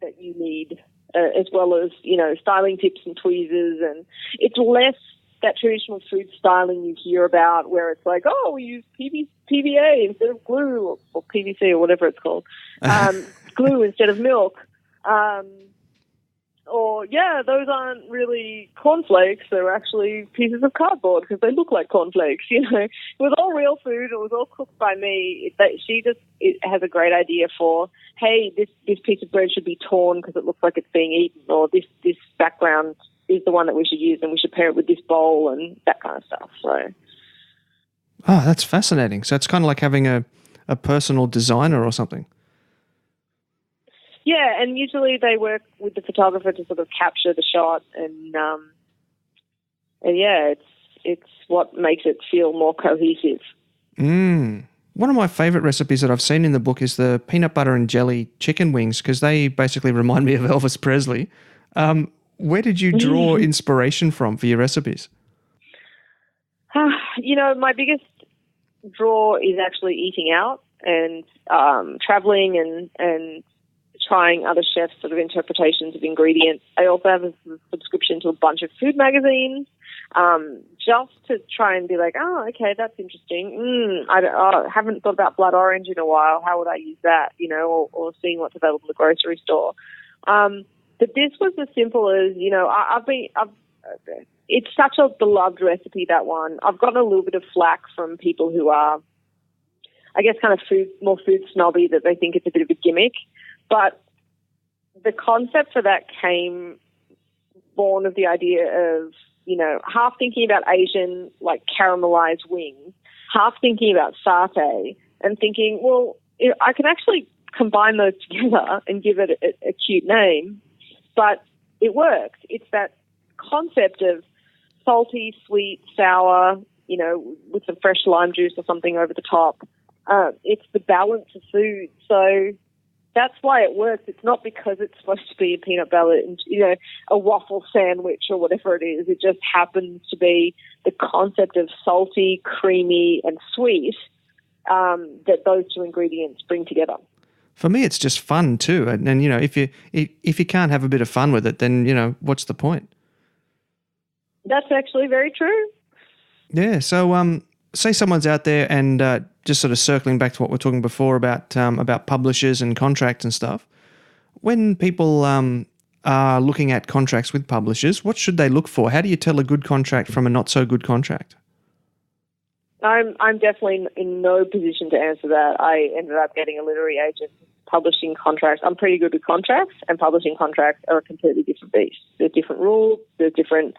that you need, as well as, styling tips and tweezers. And it's less that traditional food styling you hear about where it's we use PVA instead of glue or PVC or whatever it's called, glue instead of milk. Those aren't really cornflakes. They're actually pieces of cardboard because they look like cornflakes. It was all real food. It was all cooked by me. She just has a great idea for, hey, this piece of bread should be torn because it looks like it's being eaten, or this background is the one that we should use and we should pair it with this bowl and that kind of stuff. So. Oh, that's fascinating. So it's kind of like having a personal designer or something. Yeah, and usually they work with the photographer to sort of capture the shot, and it's what makes it feel more cohesive. One of my favourite recipes that I've seen in the book is the peanut butter and jelly chicken wings, because they basically remind me of Elvis Presley. Where did you draw inspiration from for your recipes? My biggest draw is actually eating out and traveling and trying other chefs' sort of interpretations of ingredients. I also have a subscription to a bunch of food magazines, just to try and be okay, that's interesting. I haven't thought about blood orange in a while. How would I use that? Or seeing what's available in the grocery store. But this was as simple as, it's such a beloved recipe, that one. I've gotten a little bit of flack from people who are, I guess, kind of more food snobby, that they think it's a bit of a gimmick. But the concept for that came born of the idea of, half thinking about Asian, caramelized wings, half thinking about satay, and thinking, well, I can actually combine those together and give it a cute name. But it works. It's that concept of salty, sweet, sour, with some fresh lime juice or something over the top. It's the balance of food. So that's why it works. It's not because it's supposed to be a peanut butter and, a waffle sandwich or whatever it is. It just happens to be the concept of salty, creamy, and sweet that those two ingredients bring together. For me, it's just fun too. And if you can't have a bit of fun with it, then, what's the point? That's actually very true. Yeah. So, say someone's out there and just sort of circling back to what we were talking before about publishers and contracts and stuff. When people are looking at contracts with publishers, what should they look for? How do you tell a good contract from a not so good contract? I'm definitely in no position to answer that. I ended up getting a literary agent. Publishing contracts, I'm pretty good with contracts, and publishing contracts are a completely different beast. There's different rules, there's different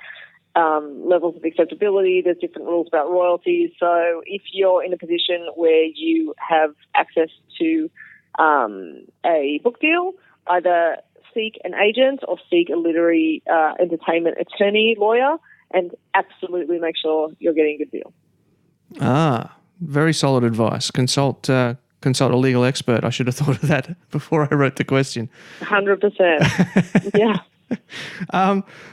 levels of acceptability, there's different rules about royalties. So if you're in a position where you have access to a book deal, either seek an agent or seek a literary entertainment attorney lawyer, and absolutely make sure you're getting a good deal. Ah, very solid advice. Consult a legal expert. I should have thought of that before I wrote the question. 100%. Yeah.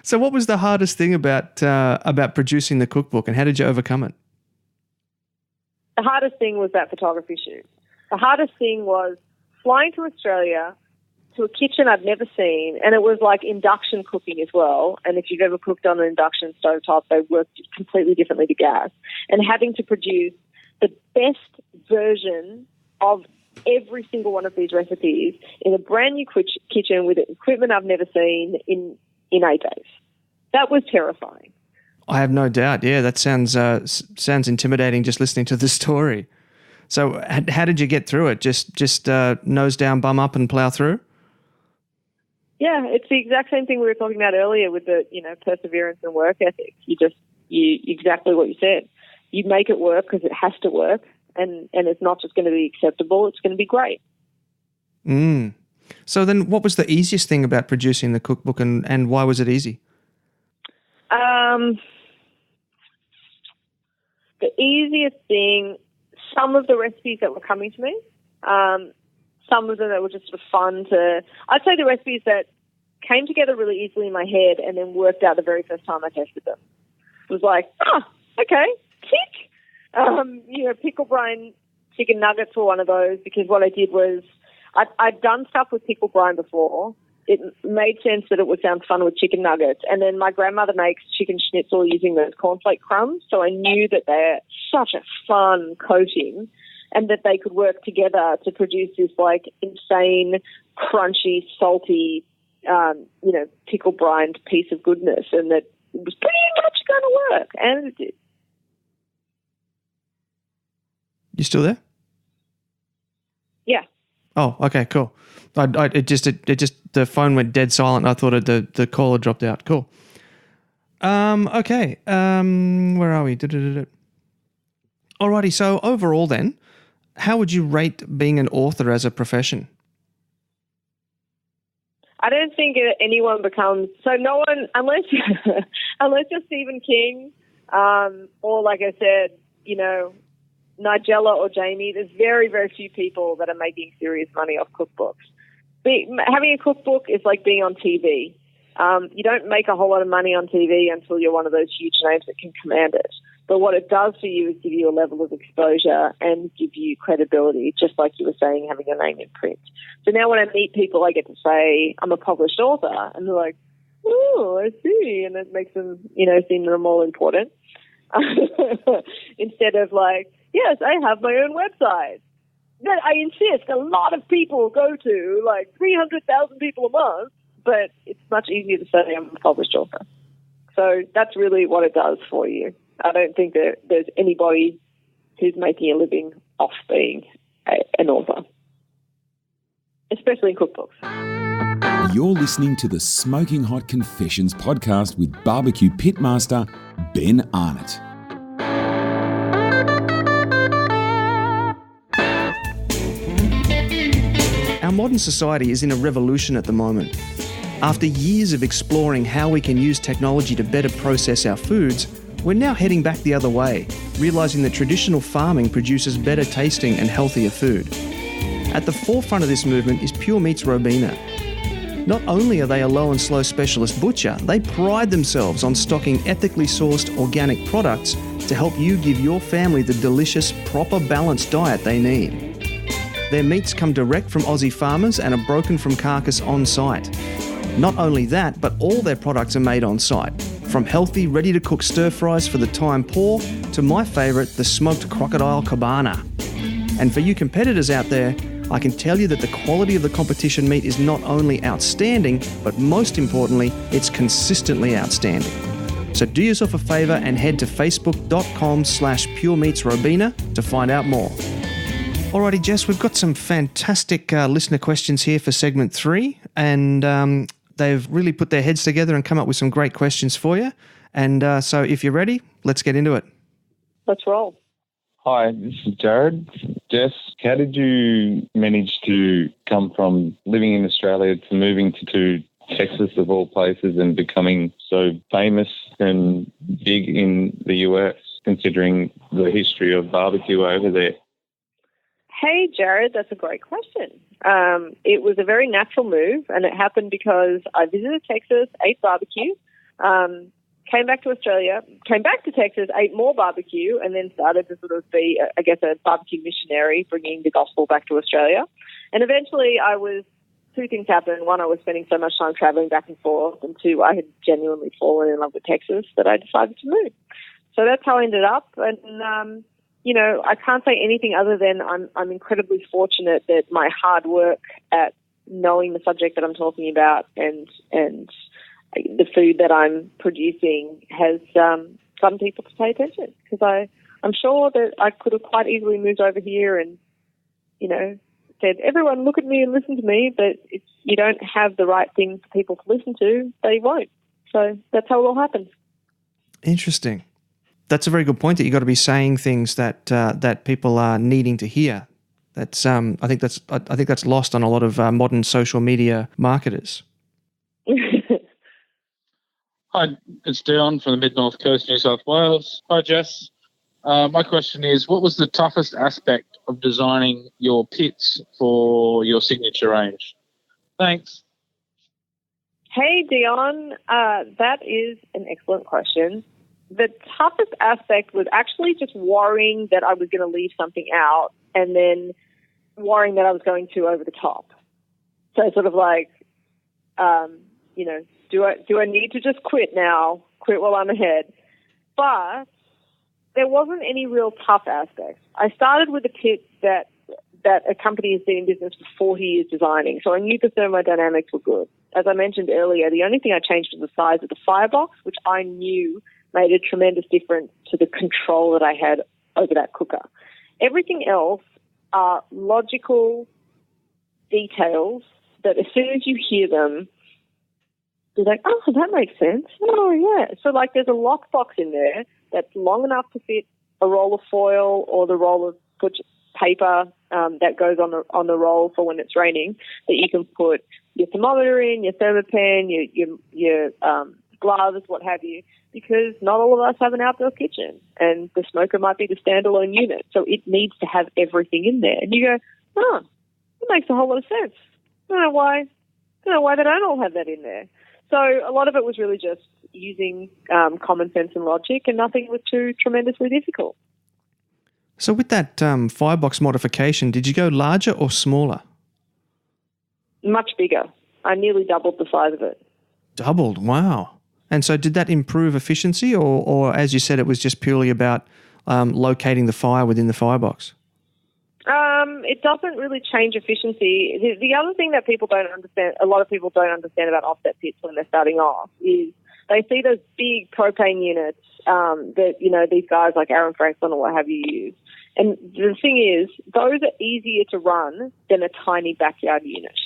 So what was the hardest thing about producing the cookbook, and how did you overcome it? The hardest thing was that photography shoot. The hardest thing was flying to Australia to a kitchen I'd never seen, and it was like induction cooking as well. And if you've ever cooked on an induction stovetop, they work completely differently to gas. And having to produce the best version of every single one of these recipes in a brand new kitchen with equipment I've never seen in 8 days. That was terrifying. I have no doubt. Yeah, that sounds intimidating just listening to the story. So how did you get through it? Just nose down, bum up, and plow through? Yeah, it's the exact same thing we were talking about earlier with the perseverance and work ethic. You exactly what you said. You make it work because it has to work, and it's not just going to be acceptable. It's going to be great. So then, what was the easiest thing about producing the cookbook, and why was it easy? The easiest thing, some of the recipes that were coming to me, some of them that were just sort of fun to... I'd say the recipes that came together really easily in my head and then worked out the very first time I tested them. It was like, okay, tick. Pickle brine chicken nuggets were one of those, because what I did was I'd done stuff with pickle brine before. It made sense that it would sound fun with chicken nuggets. And then my grandmother makes chicken schnitzel using those cornflake crumbs, so I knew that they're such a fun coating and that they could work together to produce this like insane, crunchy, salty, pickle brined piece of goodness, and that it was pretty much going to work, and it did. You still there? Yeah. Oh, okay, cool. The phone went dead silent. I thought the caller dropped out. Cool. Okay. Where are we? Alrighty. So overall, then, how would you rate being an author as a profession? I don't think anyone becomes no one unless you're Stephen King, or like I said, Nigella or Jamie. There's very, very few people that are making serious money off cookbooks. Having a cookbook is like being on TV. You don't make a whole lot of money on TV until you're one of those huge names that can command it. But what it does for you is give you a level of exposure and give you credibility, just like you were saying, having your name in print. So now when I meet people, I get to say, I'm a published author. And they're like, oh, I see. And it makes them, seem they're more important. Instead of like, yes, I have my own website that I insist a lot of people go to, like 300,000 people a month, but it's much easier to say I'm a published author. So that's really what it does for you. I don't think that there's anybody who's making a living off being an author, especially in cookbooks. You're listening to the Smoking Hot Confessions podcast with barbecue pitmaster Ben Arnott. Our modern society is in a revolution at the moment. After years of exploring how we can use technology to better process our foods, we're now heading back the other way, realising that traditional farming produces better tasting and healthier food. At the forefront of this movement is Pure Meat's Robina. Not only are they a low and slow specialist butcher, they pride themselves on stocking ethically sourced organic products to help you give your family the delicious, proper balanced diet they need. Their meats come direct from Aussie farmers and are broken from carcass on site. Not only that, but all their products are made on site, from healthy, ready-to-cook stir-fries for the time poor to my favourite, the smoked crocodile cabana. And for you competitors out there, I can tell you that the quality of the competition meat is not only outstanding, but most importantly, it's consistently outstanding. So do yourself a favour and head to facebook.com/puremeatsrobina to find out more. Alrighty, Jess, we've got some fantastic listener questions here for segment 3, and they've really put their heads together and come up with some great questions for you. And so if you're ready, let's get into it. Let's roll. Hi, this is Jared. Jess, how did you manage to come from living in Australia to moving to Texas, of all places, and becoming so famous and big in the US, considering the history of barbecue over there? Hey, Jared, that's a great question. It was a very natural move, and it happened because I visited Texas, ate barbecue, came back to Australia, came back to Texas, ate more barbecue, and then started to sort of be, I guess, a barbecue missionary, bringing the gospel back to Australia. And eventually two things happened. One, I was spending so much time traveling back and forth, and two, I had genuinely fallen in love with Texas that I decided to move. So that's how I ended up. And, I can't say anything other than I'm incredibly fortunate that my hard work at knowing the subject that I'm talking about and the food that I'm producing has gotten people to pay attention, because I'm sure that I could have quite easily moved over here and, said, everyone look at me and listen to me, but if you don't have the right things for people to listen to, they won't. So that's how it all happens. Interesting. That's a very good point, that you've got to be saying things that people are needing to hear. That's I think that's lost on a lot of modern social media marketers. Hi, it's Dion from the Mid-North Coast, New South Wales. Hi, Jess. My question is, what was the toughest aspect of designing your pits for your signature range? Thanks. Hey, Dion. That is an excellent question. The toughest aspect was actually just worrying that I was going to leave something out, and then worrying that I was going too over the top. So sort of like, do I need to just quit now? Quit while I'm ahead? But there wasn't any real tough aspects. I started with a pit that a company has been in business for 40 years designing, so I knew the thermodynamics were good. As I mentioned earlier, the only thing I changed was the size of the firebox, which I knew made a tremendous difference to the control that I had over that cooker. Everything else are logical details that as soon as you hear them, you're like, oh, that makes sense. Oh, yeah. So, like, there's a lockbox in there that's long enough to fit a roll of foil or the roll of paper that goes on the roll for when it's raining, that you can put your thermometer in, your thermopen, your gloves, what have you, because not all of us have an outdoor kitchen, and the smoker might be the standalone unit, so it needs to have everything in there. And you go, oh, that makes a whole lot of sense. I don't know why they don't all have that in there. So a lot of it was really just using common sense and logic, and nothing was too tremendously difficult. So with that firebox modification, did you go larger or smaller? Much bigger. I nearly doubled the size of it. Doubled? Wow. And so did that improve efficiency, or as you said, it was just purely about locating the fire within the firebox? It doesn't really change efficiency. The other thing that people don't understand, a lot of people don't understand about offset pits when they're starting off, is they see those big propane units that, these guys like Aaron Franklin or what have you use. And the thing is, those are easier to run than a tiny backyard unit,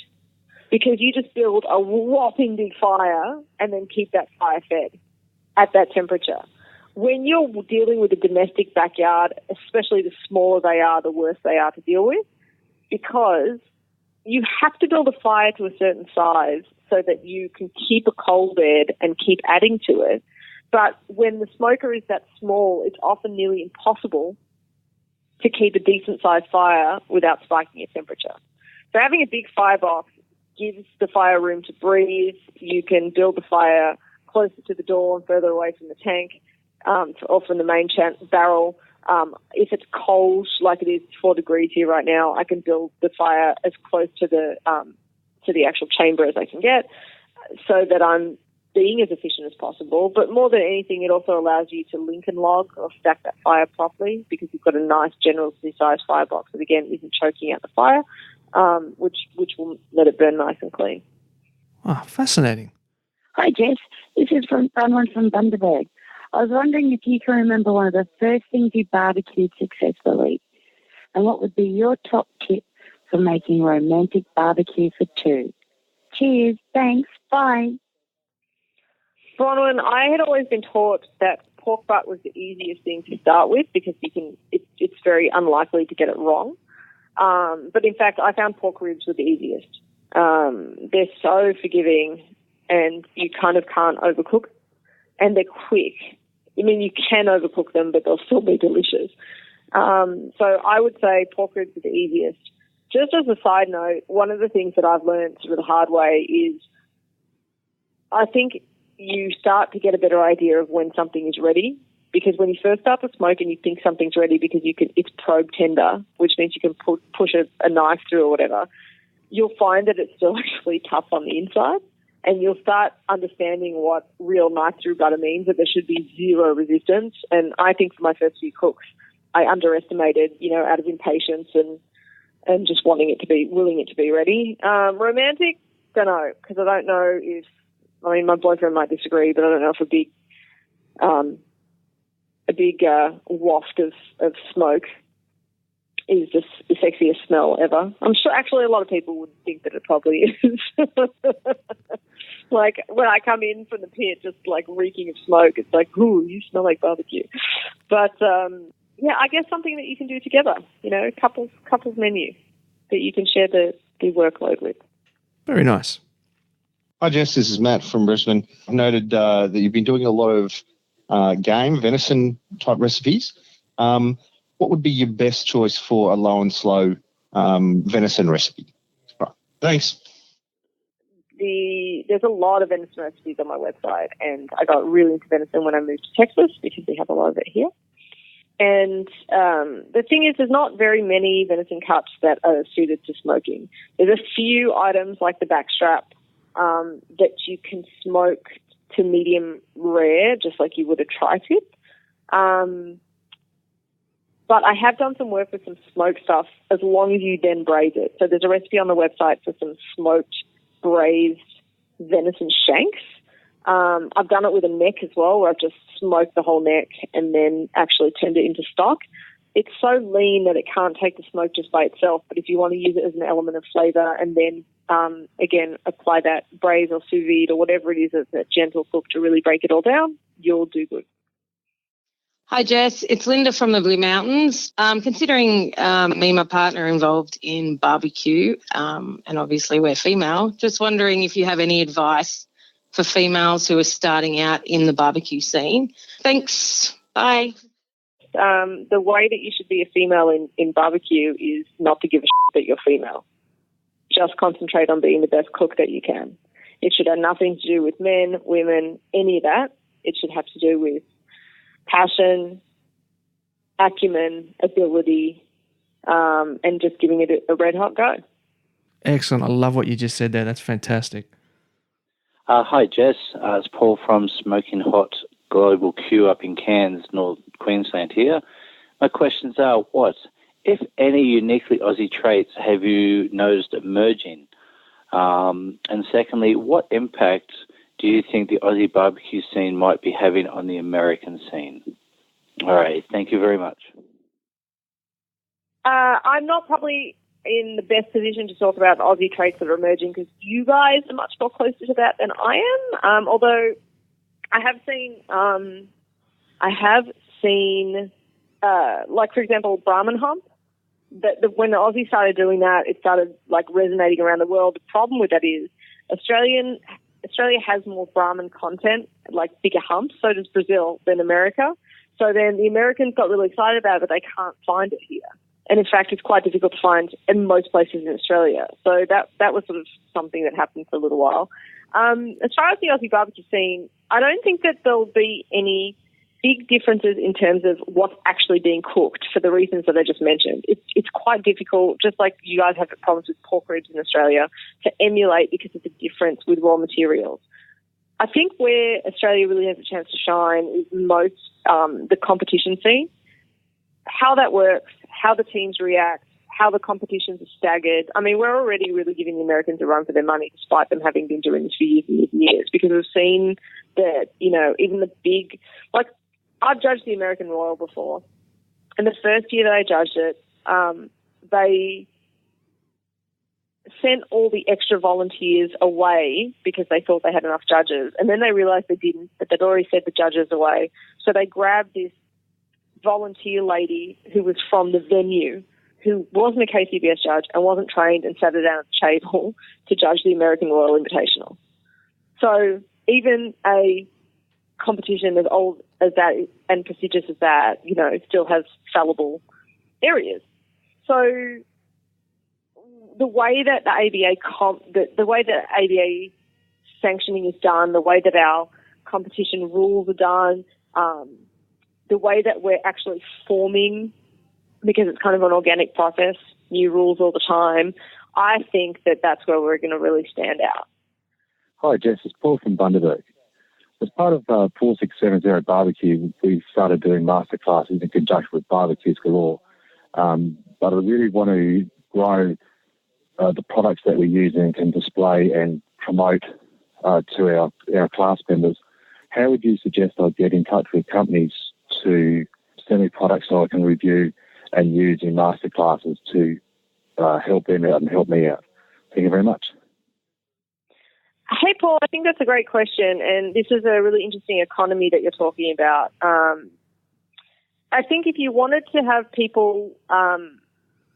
because you just build a whopping big fire and then keep that fire fed at that temperature. When you're dealing with a domestic backyard, especially the smaller they are, the worse they are to deal with, because you have to build a fire to a certain size so that you can keep a coal bed and keep adding to it. But when the smoker is that small, it's often nearly impossible to keep a decent-sized fire without spiking your temperature. So having a big firebox gives the fire room to breathe. You can build the fire closer to the door and further away from the tank, or from the main barrel. If it's cold, like it is 4 degrees here right now, I can build the fire as close to the actual chamber as I can get, so that I'm being as efficient as possible. But more than anything, it also allows you to link and log or stack that fire properly, because you've got a nice generously sized firebox that, again, isn't choking out the fire, which will let it burn nice and clean. Oh, fascinating. Hi, Jess. This is from Bronwyn from Bundaberg. I was wondering if you can remember one of the first things you barbecued successfully, and what would be your top tip for making romantic barbecue for two. Cheers. Thanks. Bye. Bronwyn, I had always been taught that pork butt was the easiest thing to start with, because it's very unlikely to get it wrong. But in fact, I found pork ribs were the easiest. They're so forgiving, and you kind of can't overcook, and they're quick. I mean, you can overcook them, but they'll still be delicious. So I would say pork ribs are the easiest. Just as a side note, one of the things that I've learned sort of the hard way is I think you start to get a better idea of when something is ready, because when you first start to smoke and you think something's ready because it's probe tender, which means you can push a knife through or whatever, you'll find that it's still actually tough on the inside, and you'll start understanding what real knife through butter means, that there should be zero resistance. And I think for my first few cooks, I underestimated, out of impatience and just willing it to be ready. Romantic, don't know, because I don't know if, my boyfriend might disagree, but I don't know if a big waft of smoke is just the sexiest smell ever. I'm sure actually a lot of people would think that it probably is. Like when I come in from the pit, just like reeking of smoke, it's like, ooh, you smell like barbecue. But yeah, I guess something that you can do together, couples menu that you can share the workload with. Very nice. Hi, Jess. This is Matt from Brisbane. I've noted that you've been doing a lot of game, venison type recipes. What would be your best choice for a low and slow venison recipe? Right. Thanks. There's a lot of venison recipes on my website, and I got really into venison when I moved to Texas because we have a lot of it here. And the thing is, there's not very many venison cuts that are suited to smoking. There's a few items like the backstrap that you can smoke to medium rare, just like you would a tri-tip. But I have done some work with some smoked stuff as long as you then braise it. So there's a recipe on the website for some smoked braised venison shanks. I've done it with a neck as well, where I've just smoked the whole neck and then actually turned it into stock. It's so lean that it can't take the smoke just by itself, but if you want to use it as an element of flavour and then, again, apply that braise or sous vide or whatever it is as a gentle cook to really break it all down, you'll do good. Hi, Jess. It's Linda from the Blue Mountains. Considering me and my partner are involved in barbecue, and obviously we're female, just wondering if you have any advice for females who are starting out in the barbecue scene. Thanks. Bye. The way that you should be a female in barbecue is not to give a shit that you're female. Just concentrate on being the best cook that you can. It should have nothing to do with men, women, any of that. It should have to do with passion, acumen, ability, and just giving it a red hot go. Excellent. I love what you just said there. That's fantastic. Hi, Jess. It's Paul from Smoking Hot Global Q up in Cairns, North Queensland here. My questions are, what, if any, uniquely Aussie traits have you noticed emerging? And secondly, what impact do you think the Aussie barbecue scene might be having on the American scene? All right. Thank you very much. I'm not probably in the best position to talk about Aussie traits that are emerging because you guys are much more closer to that than I am. Although I have seen, like, for example, Brahman hump. When the Aussie started doing that, it started, like, resonating around the world. The problem with that is Australia has more Brahman content, like bigger humps, so does Brazil, than America. So then the Americans got really excited about it, but they can't find it here. And in fact, it's quite difficult to find in most places in Australia. So that was sort of something that happened for a little while. As far as the Aussie barbecue scene, I don't think that there'll be any big differences in terms of what's actually being cooked for the reasons that I just mentioned. It's quite difficult, just like you guys have problems with pork ribs in Australia, to emulate because of the difference with raw materials. I think where Australia really has a chance to shine is most the competition scene. How that works, how the teams react, how the competitions are staggered. I mean, we're already really giving the Americans a run for their money, despite them having been doing this for years and years and years, because we've seen that, even the big, like, I've judged the American Royal before, and the first year that I judged it, they sent all the extra volunteers away because they thought they had enough judges, and then they realised they didn't, but they'd already sent the judges away. So they grabbed this volunteer lady who was from the venue, who wasn't a KCBS judge and wasn't trained, and sat her down at the table to judge the American Royal Invitational. So even a competition as old as that and prestigious as that, you know, still has fallible areas. So the way that the ABA sanctioning is done, the way that our competition rules are done, the way that we're actually forming, because it's kind of an organic process, new rules all the time, I think that that's where we're going to really stand out. Hi, Jess. It's Paul from Bundaberg. As part of 4670 Barbecue, we started doing masterclasses in conjunction with Barbecues Galore. But I really want to grow the products that we use and can display and promote to our class members. How would you suggest I get in touch with companies to send me products so I can review and use in masterclasses to help them out and help me out? Thank you very much. Hey, Paul, I think that's a great question, and this is a really interesting economy that you're talking about. I think if you wanted to have people,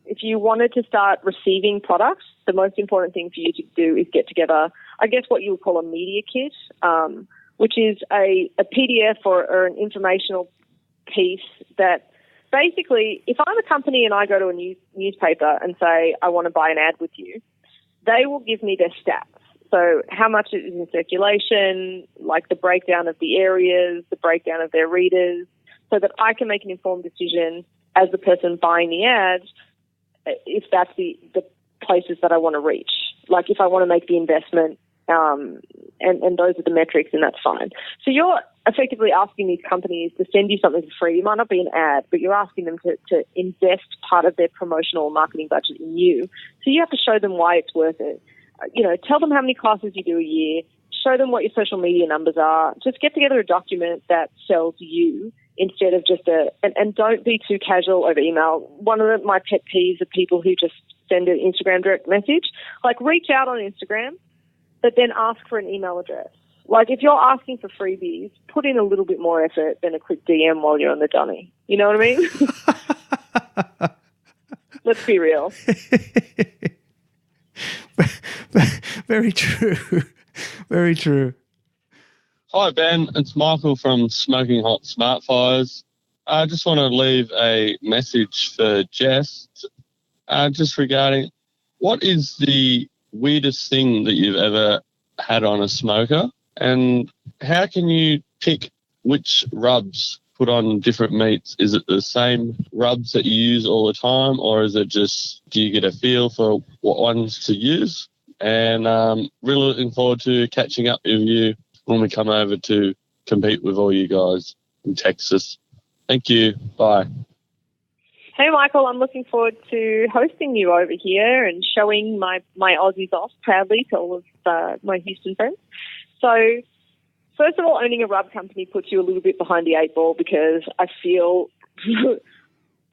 if you wanted to start receiving products, the most important thing for you to do is get together, I guess, what you would call a media kit, which is a PDF or an informational piece that basically, if I'm a company and I go to a newspaper and say, I want to buy an ad with you, they will give me their stats. So how much it is in circulation, like the breakdown of the areas, the breakdown of their readers, so that I can make an informed decision as the person buying the ad if that's the places that I want to reach. Like if I want to make the investment, and those are the metrics, and that's fine. So you're effectively asking these companies to send you something for free. It might not be an ad, but you're asking them to invest part of their promotional or marketing budget in you. So you have to show them why it's worth it. You know, tell them how many classes you do a year, show them what your social media numbers are, just get together a document that sells you instead of just and don't be too casual over email. One of my pet peeves are people who just send an Instagram direct message. Like, reach out on Instagram, but then ask for an email address. Like, if you're asking for freebies, put in a little bit more effort than a quick DM while you're on the dunny. You know what I mean? Let's be real. Very true. Very true. Hi, Ben. It's Michael from Smoking Hot Smart Fires. I just want to leave a message for Jess, just regarding what is the weirdest thing that you've ever had on a smoker, and how can you pick which rubs put on different meats? Is it the same rubs that you use all the time, or is it just, do you get a feel for what ones to use? And really looking forward to catching up with you when we come over to compete with all you guys in Texas. Thank you. Bye. Hey, Michael, I'm looking forward to hosting you over here and showing my Aussies off proudly to all of my Houston friends. So, first of all, owning a rub company puts you a little bit behind the eight ball, because I feel,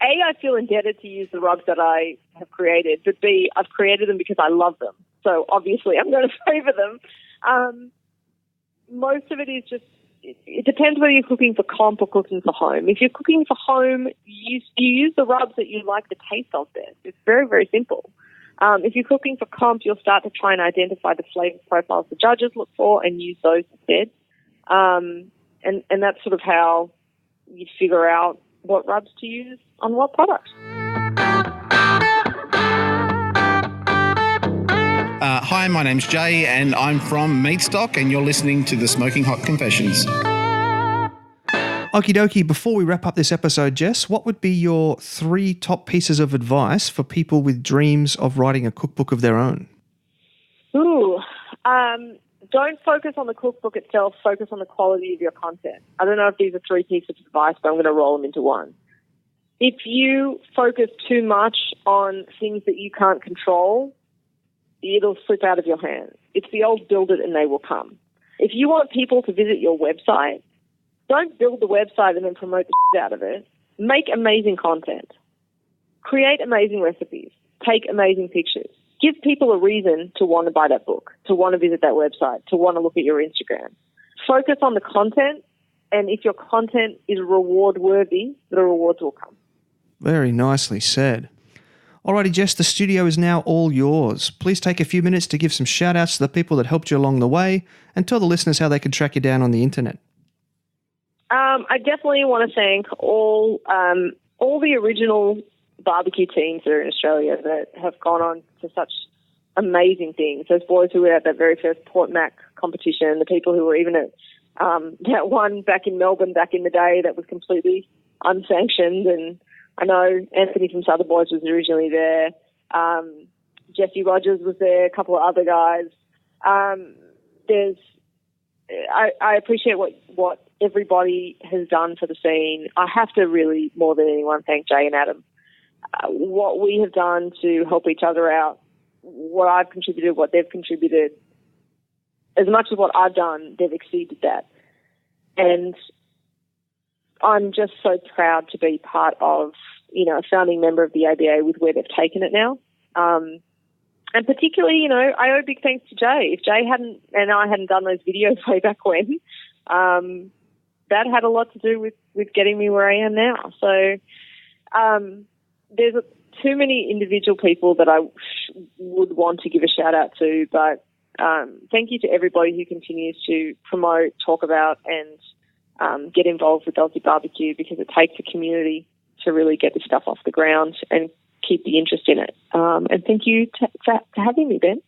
I feel indebted to use the rubs that I have created, but B, I've created them because I love them. So obviously I'm going to favour them. Most of it is just, it depends whether you're cooking for comp or cooking for home. If you're cooking for home, you use the rubs that you like the taste of best. It's very, very simple. If you're cooking for comp, you'll start to try and identify the flavour profiles the judges look for and use those instead. And that's sort of how you figure out what rubs to use on what product. Hi, my name's Jay, and I'm from Meatstock, and you're listening to the Smoking Hot Confessions. Okie dokie, before we wrap up this episode, Jess, what would be your 3 top pieces of advice for people with dreams of writing a cookbook of their own? Ooh, don't focus on the cookbook itself, focus on the quality of your content. I don't know if these are 3 pieces of advice, but I'm going to roll them into one. If you focus too much on things that you can't control, it'll slip out of your hands. It's the old build it and they will come. If you want people to visit your website, don't build the website and then promote the shit out of it. Make amazing content. Create amazing recipes. Take amazing pictures. Give people a reason to want to buy that book, to want to visit that website, to want to look at your Instagram. Focus on the content And if your content is reward worthy, the rewards will come. Very nicely said. Alrighty, Jess, the studio is now all yours. Please take a few minutes to give some shout outs to the people that helped you along the way and tell the listeners how they can track you down on the internet. I definitely want to thank all the original barbecue teams that are in Australia that have gone on to such amazing things. Those boys who were at that very first Port Mac competition, the people who were even at that one back in Melbourne back in the day that was completely unsanctioned. And I know Anthony from Southern Boys was originally there. Jesse Rogers was there, a couple of other guys. I appreciate what everybody has done for the scene. I have to really, more than anyone, thank Jay and Adam. What we have done to help each other out, what I've contributed, what they've contributed, as much as what I've done, they've exceeded that. And I'm just so proud to be part of, a founding member of the ABA with where they've taken it now. And particularly, I owe big thanks to Jay. If Jay hadn't done those videos way back when, that had a lot to do with getting me where I am now. So there's too many individual people that I would want to give a shout out to, but thank you to everybody who continues to promote, talk about, and get involved with Aussie Barbecue, because it takes a community to really get this stuff off the ground and keep the interest in it. And thank you for having me, Ben.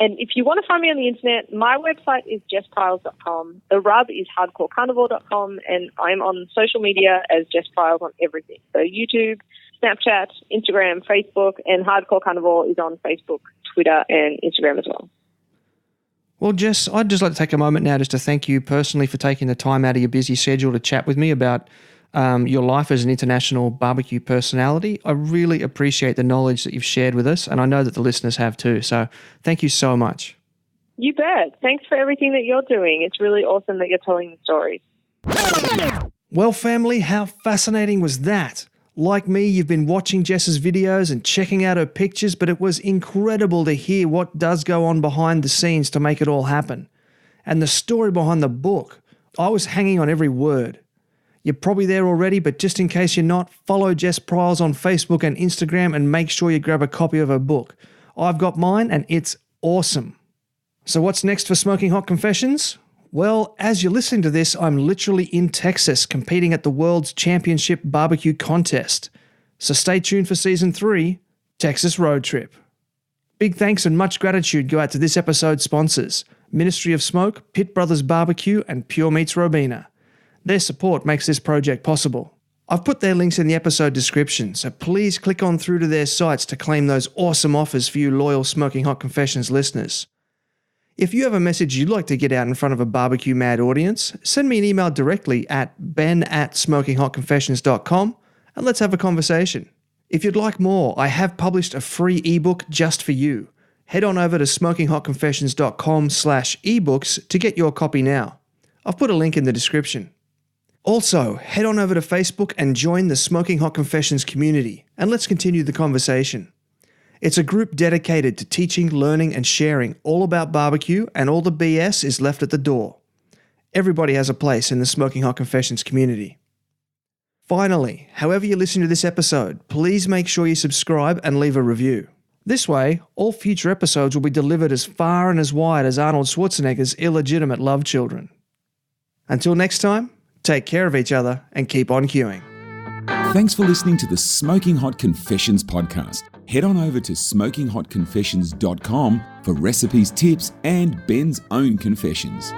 And if you want to find me on the internet, my website is jesspryles.com. The rub is hardcorecarnivore.com, and I'm on social media as Jess Pryles on everything. So YouTube, Snapchat, Instagram, Facebook, and Hardcore Carnivore is on Facebook, Twitter, and Instagram as well. Well, Jess, I'd just like to take a moment now just to thank you personally for taking the time out of your busy schedule to chat with me about your life as an international barbecue personality. I really appreciate the knowledge that you've shared with us, and I know that the listeners have too. So thank you so much. You bet. Thanks for everything that you're doing. It's really awesome that you're telling the stories. Well, family, how fascinating was that? Like me, you've been watching Jess's videos and checking out her pictures, but it was incredible to hear what does go on behind the scenes to make it all happen. And the story behind the book, I was hanging on every word. You're probably there already, but just in case you're not, follow Jess Pryles on Facebook and Instagram and make sure you grab a copy of her book. I've got mine and it's awesome. So what's next for Smoking Hot Confessions? Well, as you're listening to this, I'm literally in Texas competing at the World's Championship Barbecue Contest. So stay tuned for Season 3, Texas Road Trip. Big thanks and much gratitude go out to this episode's sponsors, Ministry of Smoke, Pitt Brothers BBQ, and Pure Meats Robina. Their support makes this project possible. I've put their links in the episode description, so please click on through to their sites to claim those awesome offers for you loyal Smoking Hot Confessions listeners. If you have a message you'd like to get out in front of a barbecue mad audience, send me an email directly at ben@smokinghotconfessions.com and let's have a conversation. If you'd like more, I have published a free ebook just for you. Head on over to smokinghotconfessions.com/ebooks to get your copy now. I've put a link in the description. Also, head on over to Facebook and join the Smoking Hot Confessions community, and let's continue the conversation. It's a group dedicated to teaching, learning, and sharing all about barbecue, and all the BS is left at the door. Everybody has a place in the Smoking Hot Confessions community. Finally, however you listen to this episode, please make sure you subscribe and leave a review. This way, all future episodes will be delivered as far and as wide as Arnold Schwarzenegger's illegitimate love children. Until next time, take care of each other and keep on queuing. Thanks for listening to the Smoking Hot Confessions podcast. Head on over to smokinghotconfessions.com for recipes, tips, and Ben's own confessions.